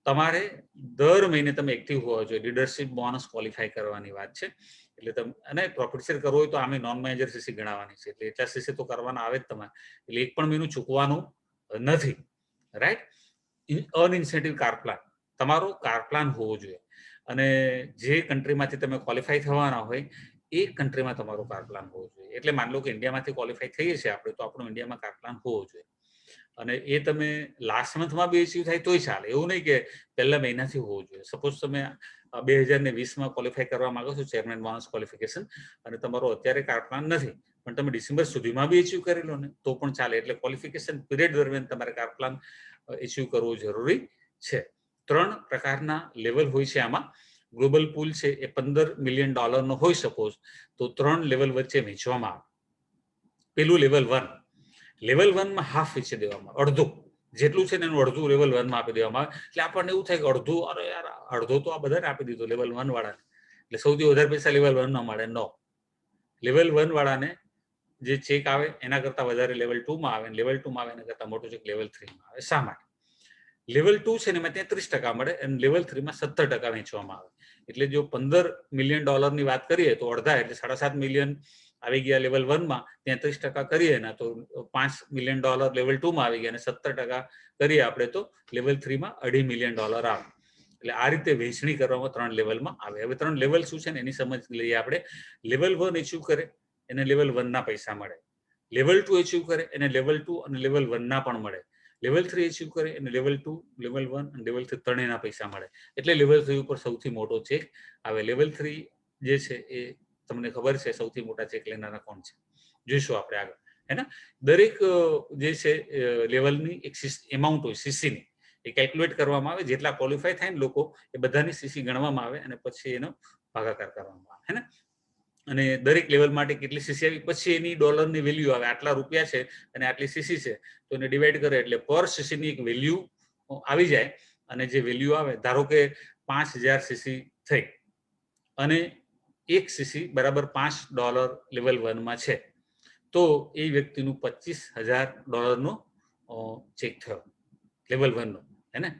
S1: તમારે દર મહિને તમે એક્ટિવ હોવા જોઈએ. લીડરશિપ બોનસ ક્વોલિફાય કરવાની વાત છે. એટલે તમે અને પ્રોફિટ શેર કરવો હોય તો આમે નોન મેનેજર સીસી ગણાવવાની છે, એટલે એટલા સીસી તો કરવાના આવે જ તમારે. એટલે એક પણ મહિનું ચૂકવાનું નથી. રાઈટ. અનઇન્સેન્ટિવ કાર પ્લાન, તમારો કાર પ્લાન હોવો જોઈએ. અને જે કન્ટ્રીમાંથી તમે ક્વોલિફાય થવાના હોય એ કન્ટ્રીમાં તમારો કાર પ્લાન હોવો જોઈએ. એટલે માન લો કે ઇન્ડિયામાંથી ક્વોલિફાય થઈએ છીએ આપણે, તો આપણો ઇન્ડિયામાં કાર પ્લાન હોવો જોઈએ. અને એ તમે લાસ્ટ મંથમાં બી એચીવ થાય તોય ચાલે, એવું નહીં કે પહેલા મહિનાથી હોવું જોઈએ. સપોઝ તમે 2020માં ક્વોલિફાય કરવા માંગો છો ચેરમેન બોનસ ક્વોલિફિકેશન, અને તમારો અત્યારે કાર પ્લાન નથી, પણ તમે ડિસેમ્બર સુધીમાં બી એચીવ કરી લો ને તો પણ ચાલે. એટલે ક્વોલિફિકેશન પીરિયડ દરમિયાન તમારે કાર પ્લાન એચીવ કરવો જરૂરી છે. 3 પ્રકારના લેવલ હોય છે આમાં. ગ્લોબલ પૂલ છે એ $15 મિલિયન હોય સપોઝ, તો 3 લેવલ વચ્ચે વહેંચવામાં આવે. પેલું લેવલ 1. લેવલ 1માં હાફ વેચી દેવામાં આવે, અડધું જેટલું છે ને એનું અડધું લેવલ 1માં આપી દેવામાં આવે. એટલે આપણને એવું થાય કે અડધું, અરે યાર અડધો તો આ બધાને આપી દીધો લેવલ 1 વાળાને, એટલે સૌથી વધારે પૈસા લેવલ 1 મળે. નો, લેવલ 1 વાળાને જે ચેક આવે એના કરતાં વધારે લેવલ 2માં આવે, લેવલ 2માં આવે એના કરતાં મોટો ચેક લેવલ 3માં આવે. શા માટે? લેવલ 2 છે ને એમાં ત્યાં 30% મળે અને લેવલ 3માં 17% વેચવામાં આવે. એટલે જો $15 મિલિયન ની વાત કરીએ તો અડધા એટલે $7.5 મિલિયન આવી ગયા લેવલ 1માં, 33% કરીએ ને તો $5 મિલિયન લેવલ 2માં આવી ગયા, અને 17% કરીએ આપણે તો લેવલ 3માં $2.5 મિલિયન આવે. એટલે આ રીતે વહેંચણી કરવામાં 3 લેવલમાં આવે. હવે 3 લેવલ શું છે ને એની સમજ લઈએ આપણે. લેવલ 1 એચીવ કરે એને લેવલ 1ના પૈસા મળે. લેવલ 2 એચીવ કરે એને લેવલ 2 અને લેવલ 1ના પણ મળે. લેવલ 3 એચીવ કરે એને લેવલ 2, લેવલ 1 અને લેવલ 3 ત્રણેયના પૈસા મળે. એટલે લેવલ 3 ઉપર સૌથી મોટો ચેક આવે. લેવલ 3 જે છે એ તમને ખબર છે સૌથી મોટા ચેક લેનારા કોણ છે, જોઈશું આપણે આગળ. હે ને. દરેક જે છે લેવલની એક એમાઉન્ટ હોય સીસીની, એ કેલ્ક્યુલેટ કરવામાં આવે. જેટલા ક્વોલિફાય થાય ને લોકો એ બધાની સીસી ગણવામાં આવે અને પછી એનો ભાગાકાર કરવામાં આવે. હે ને. અને દરેક લેવલ માટે કેટલી સીસી આવી, પછી એની ડોલરની વેલ્યુ આવે. આટલા રૂપિયા છે અને આટલી સીસી છે, તો એને ડિવાઈડ કરે એટલે પર સીસીની એક વેલ્યુ આવી જાય. અને જે વેલ્યુ આવે, ધારો કે 5000 સીસી થઈ અને 1 સીસી બરાબર $5 લેવલ 1માં છે, તો એ વ્યક્તિનું $25,000નો ચેક થયો લેવલ 1નો. હે ને.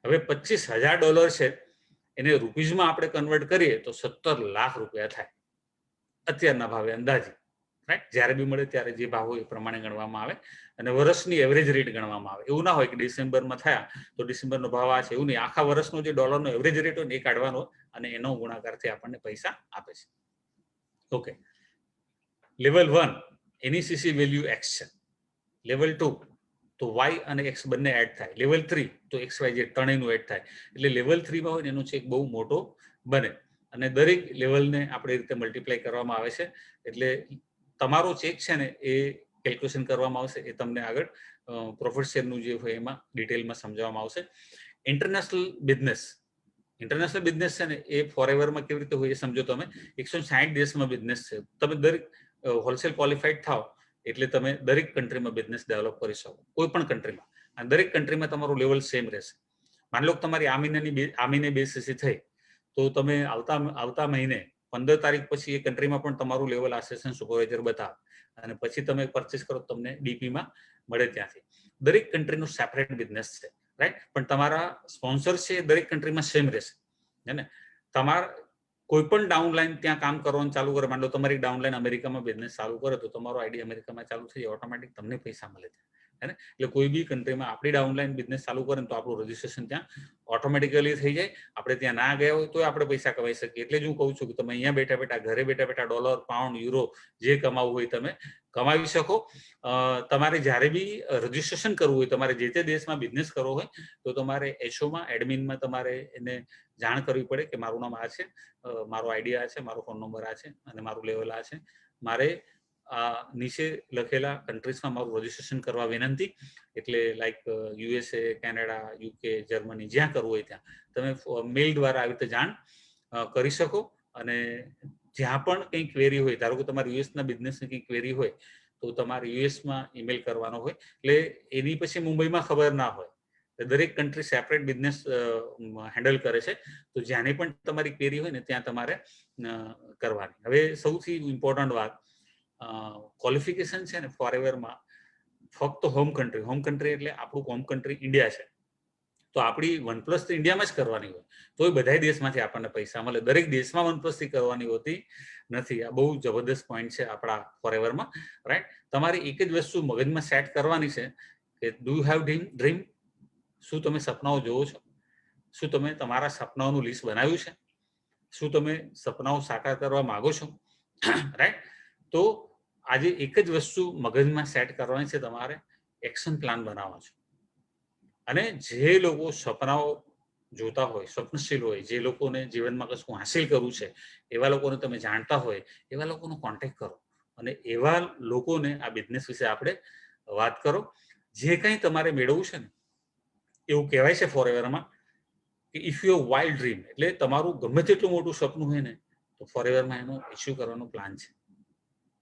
S1: હવે $25,000 છે એને રૂપીઝમાં આપણે કન્વર્ટ કરીએ તો 17 લાખ રૂપિયા થાય અત્યારના ભાવે અંદાજે. રાઈટ. જ્યારે બી મળે ત્યારે જે ભાવ હોય એ પ્રમાણે ગણવામાં આવે અને વર્ષની એવરેજ રેટ ગણવામાં આવે. એવું ના હોય કે ડિસેમ્બરમાં થયા તો ડિસેમ્બરનો ભાવ આ છે, એવું નહીં. આખા વર્ષનો જે ડોલરનો એવરેજ રેટ હોય ને એ કાઢવાનો અને એનો ગુણાકારથી આપણને પૈસા આપે છે. ઓકે. લેવલ 1 એની સીસી વેલ્યુ x છે. લેવલ 2 તો y અને x બંને એડ થાય. લેવલ 3 તો XYZ ત્રણેયનું એડ થાય. એટલે લેવલ 3માં હોય ને એનો ચેક બહુ મોટો બને. અને દરેક લેવલને આપણે રીતે મલ્ટીપ્લાય કરવામાં આવે છે. એટલે તમારો ચેક છે ને એ કેલ્ક્યુલેશન કરવામાં આવશે. એ તમને આગળ પ્રોફિટ શેરનું જે હોય એમાં ડિટેલમાં સમજાવવામાં આવશે. ઇન્ટરનેશનલ બિઝનેસ છે ને એ ફોરએવરમાં કેવી રીતે હોય એ સમજો તમે. 160 દેશમાં બિઝનેસ છે. તમે દરેક હોલસેલ ક્વોલિફાઈડ થાવ એટલે તમે દરેક કન્ટ્રીમાં બિઝનેસ ડેવલપ કરી શકો, કોઈ પણ કન્ટ્રીમાં. અને દરેક કન્ટ્રીમાં તમારું લેવલ સેમ રહેશે. માની લો કે તમારી આમીને 2 સીસી થઈ, તો તમે આવતા મહિને 15 તારીખ પછી એ કન્ટ્રીમાં પણ તમારું લેવલ આસિસ્ટન્ટ સુપરવાઇઝર બતાવે અને પછી તમે પરચેસ કરો તમને ડીપીમાં મળે ત્યાંથી. દરેક કન્ટ્રીનો સેપરેટ બિઝનેસ છે. રાઈટ. પણ તમારા સ્પોન્સર છે એ દરેક કન્ટ્રીમાં સેમ રહેશે. હે ને. તમારા કોઈ પણ ડાઉનલાઈન ત્યાં કામ કરવાનું ચાલુ કરે, માની લો તમારી ડાઉનલાઈન અમેરિકામાં બિઝનેસ ચાલુ કરે તો તમારો આઈડી અમેરિકામાં ચાલુ થઈ જાય, ઓટોમેટિક તમને પૈસા મળે છે. હે ને. એટલે કોઈ બી કન્ટ્રીમાં આપણી ડાઉનલાઈન બિઝનેસ ચાલુ કરે તો આપણું રજીસ્ટ્રેશન ત્યાં ઓટોમેટિકલી થઈ જાય. આપણે ત્યાં ના ગયા હોય તો આપણે પૈસા કમાઈ શકીએ. એટલે જ હું કહું છું કે તમે અહીંયા બેઠા ઘરે બેઠા ડોલર, પાઉન્ડ, યુરો જે કમાવવું હોય તમે કમાવી શકો. તમારે જ્યારે બી રજીસ્ટ્રેશન કરવું હોય, તમારે જે તે દેશમાં બિઝનેસ કરવો હોય તો તમારે એચઓમાં એડમિનમાં તમારે એને જાણ કરવી પડે કે મારું નામ આ છે, મારો આઈડી આ છે, મારો ફોન નંબર આ છે અને મારું લેવલ આ છે મારે નીચે લખેલા કન્ટ્રીઝમાં મારું રજીસ્ટ્રેશન કરવા વિનંતી. એટલે like USA, Canada, UK, Germany, જ્યાં કરવું હોય ત્યાં તમે મેલ દ્વારા આવી રીતે જાણ કરી શકો. અને જ્યાં પણ કંઈ ક્વેરી હોય, ધારો કે તમારે યુએસના બિઝનેસની કંઈ ક્વેરી હોય તો તમારે યુએસમાં ઈમેલ કરવાનો હોય. એટલે એની પછી મુંબઈમાં ખબર ના હોય. દરેક કન્ટ્રી સેપરેટ બિઝનેસ હેન્ડલ કરે છે. તો જ્યાંની પણ તમારી ક્વેરી હોય ને ત્યાં તમારે કરવાની. હવે સૌથી ઇમ્પોર્ટન્ટ વાત, ક્વોલિફિકેશન છે ને ફોરએવરમાં ફક્ત હોમ કન્ટ્રી એટલે આપણું હોમ કન્ટ્રી ઇન્ડિયા છે. તો આપણી OnePlus તો ઇન્ડિયામાં જ કરવાની હોય. તો એ બધા દેશમાંથી આપણને પૈસા મળે. દરેક દેશમાં OnePlus થી કરવાની હોતી નથી. આ બહુ જબરદસ્ત પોઈન્ટ છે આપણા ફોરએવરમાં, રાઈટ? તમારે એક જ વસ્તુ મગજમાં સેટ કરવાની છે કે ડુ યુ હેવ ડ્રીમ? શું તમે સપનાઓ જોવો છો? શું તમે તમારા સપનાઓનું લિસ્ટ બનાવ્યું છે? શું તમે સપનાઓ સાકાર કરવા માંગો છો? રાઈટ? તો આજે એક જ વસ્તુ મગજમાં સેટ કરવાની છે, તમારે એક્શન પ્લાન બનાવવાનો છે. અને જે લોકો સપનાઓ જોતા હોય, સ્વપ્નશીલ હોય, જે લોકોને જીવનમાં કશું હાંસિલ કરવું છે, એવા લોકોને તમે જાણતા હોય, એવા લોકોનો કોન્ટેક્ટ કરો અને એવા લોકોને આ બિઝનેસ વિશે આપણે વાત કરો. જે કંઈ તમારે મેળવવું છે ને, એવું કહેવાય છે ફોરએવરમાં કે ઇફ યુ વાઇલ્ડ ડ્રીમ, એટલે તમારું ગમે તેટલું મોટું સપનું હોય ને, તો ફોરએવરમાં એનો ઇશ્યુ કરવાનો પ્લાન છે.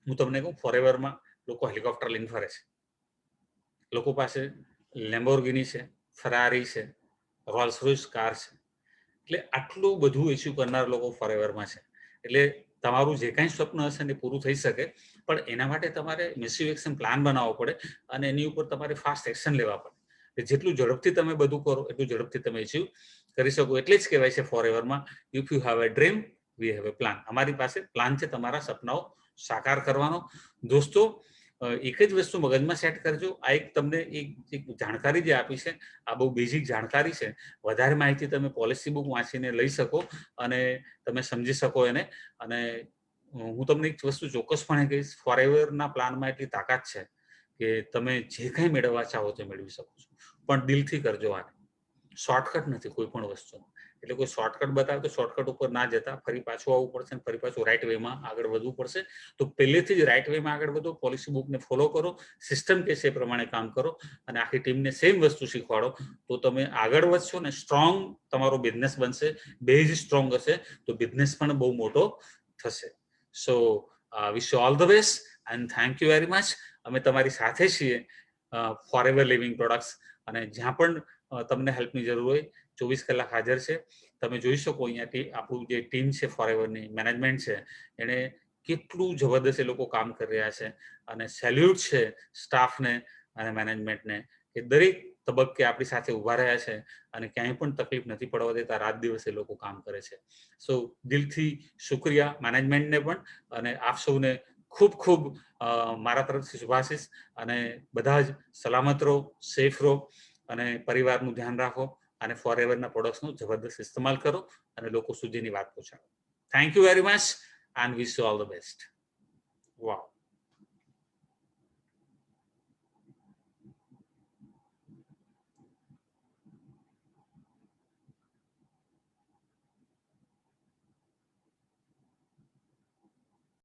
S1: હું તમને કહું, ફોરએવરમાં લોકો હેલિકોપ્ટર લઈને ફરે છે, લોકો પાસે લેમ્બોર્ગિની છે, ફરારી છે, રોલ્સ રોયસ કાર છે. એટલે આટલું બધું ઇશ્યુ કરનાર લોકો ફોરએવરમાં છે. એટલે તમારું જે કાંઈ સ્વપ્ન હશે ને પૂરું થઈ શકે, પણ એના માટે તમારે મેસિવ એક્શન પ્લાન બનાવવો પડે અને એની ઉપર તમારે ફાસ્ટ એક્શન લેવા પડે. જેટલું ઝડપથી તમે બધું કરો એટલું ઝડપથી તમે અચીવ કરી શકો. એટલે જ કહેવાય છે ફોરએવરમાં, if you have a dream we have a plan. અમારી પાસે પ્લાન છે તમારા સપનાઓ સાકાર કરવાનો. દોસ્તો, એક જ વસ્તુ મગજમાં સેટ કરજો. આ એક તમને એક જાણકારી જે આપી છે, આ બહુ બેઝિક જાણકારી છે. વધારે માહિતી તમે પોલિસી બુક વાંચીને લઈ શકો અને તમે સમજી શકો એને. અને હું તમને એક વસ્તુ ચોક્કસપણે કહીશ, ફોરએવરના પ્લાનમાં એટલી તાકાત છે કે તમે જે કંઈ મેળવવા ચાહો તે મેળવી શકો છો. પણ દિલથી કરજો આને. શોર્ટકટ નથી કોઈ પણ વસ્તુ. એટલે કોઈ શોર્ટકટ બતાવે તો શોર્ટકટ ઉપર ના જતા ફરી પાછું આવવું પડશે અને ફરી પાછું રાઈટ વેમાં આગળ વધવું પડશે. તો પહેલેથી જ રાઈટ વેમાં આગળ વધો, પોલિસી બુકને ફોલો કરો, સિસ્ટમ કે છે એ પ્રમાણે કામ કરો અને આખી ટીમને સેમ વસ્તુ શીખવાડો. તો તમે આગળ વધશો ને સ્ટ્રોંગ તમારો બિઝનેસ બનશે. બેઝ સ્ટ્રોંગ હશે તો બિઝનેસ પણ બહુ મોટો થશે. So wish you all the best and thank you very much. અમે તમારી સાથે છીએ ફોરએવર લિવિંગ પ્રોડક્ટ્સ, અને જ્યાં પણ તમને હેલ્પની જરૂર હોય 24 કલાક હાજર છે. તમે જોઈ શકો અહીંયાથી આપણું જે ટીમ છે ફોરએવરની, મેનેજમેન્ટ છે, એને કેટલું જબરદસ્ત એ લોકો કામ કરી રહ્યા છે. અને સેલ્યુટ છે સ્ટાફને અને મેનેજમેન્ટને કે દરેક તબક્કે આપણી સાથે ઊભા રહ્યા છે અને ક્યાંય પણ તકલીફ નથી પડવા દેતા. રાત દિવસ એ લોકો કામ કરે છે. સો દિલથી શુક્રિયા મેનેજમેન્ટને પણ, અને આપ સૌને ખૂબ ખૂબ મારા તરફથી શુભાશીષ. અને બધા જ સલામત રહો, સેફ રહો અને પરિવારનું ધ્યાન રાખો અને ફોરએવરના પ્રોડક્ટ્સનો જબરદસ્ત ઇસ્તેમાલ કરો અને લોકો સુધીની વાત પહોંચાડો. Thank you very much and wish you all the best. Vav.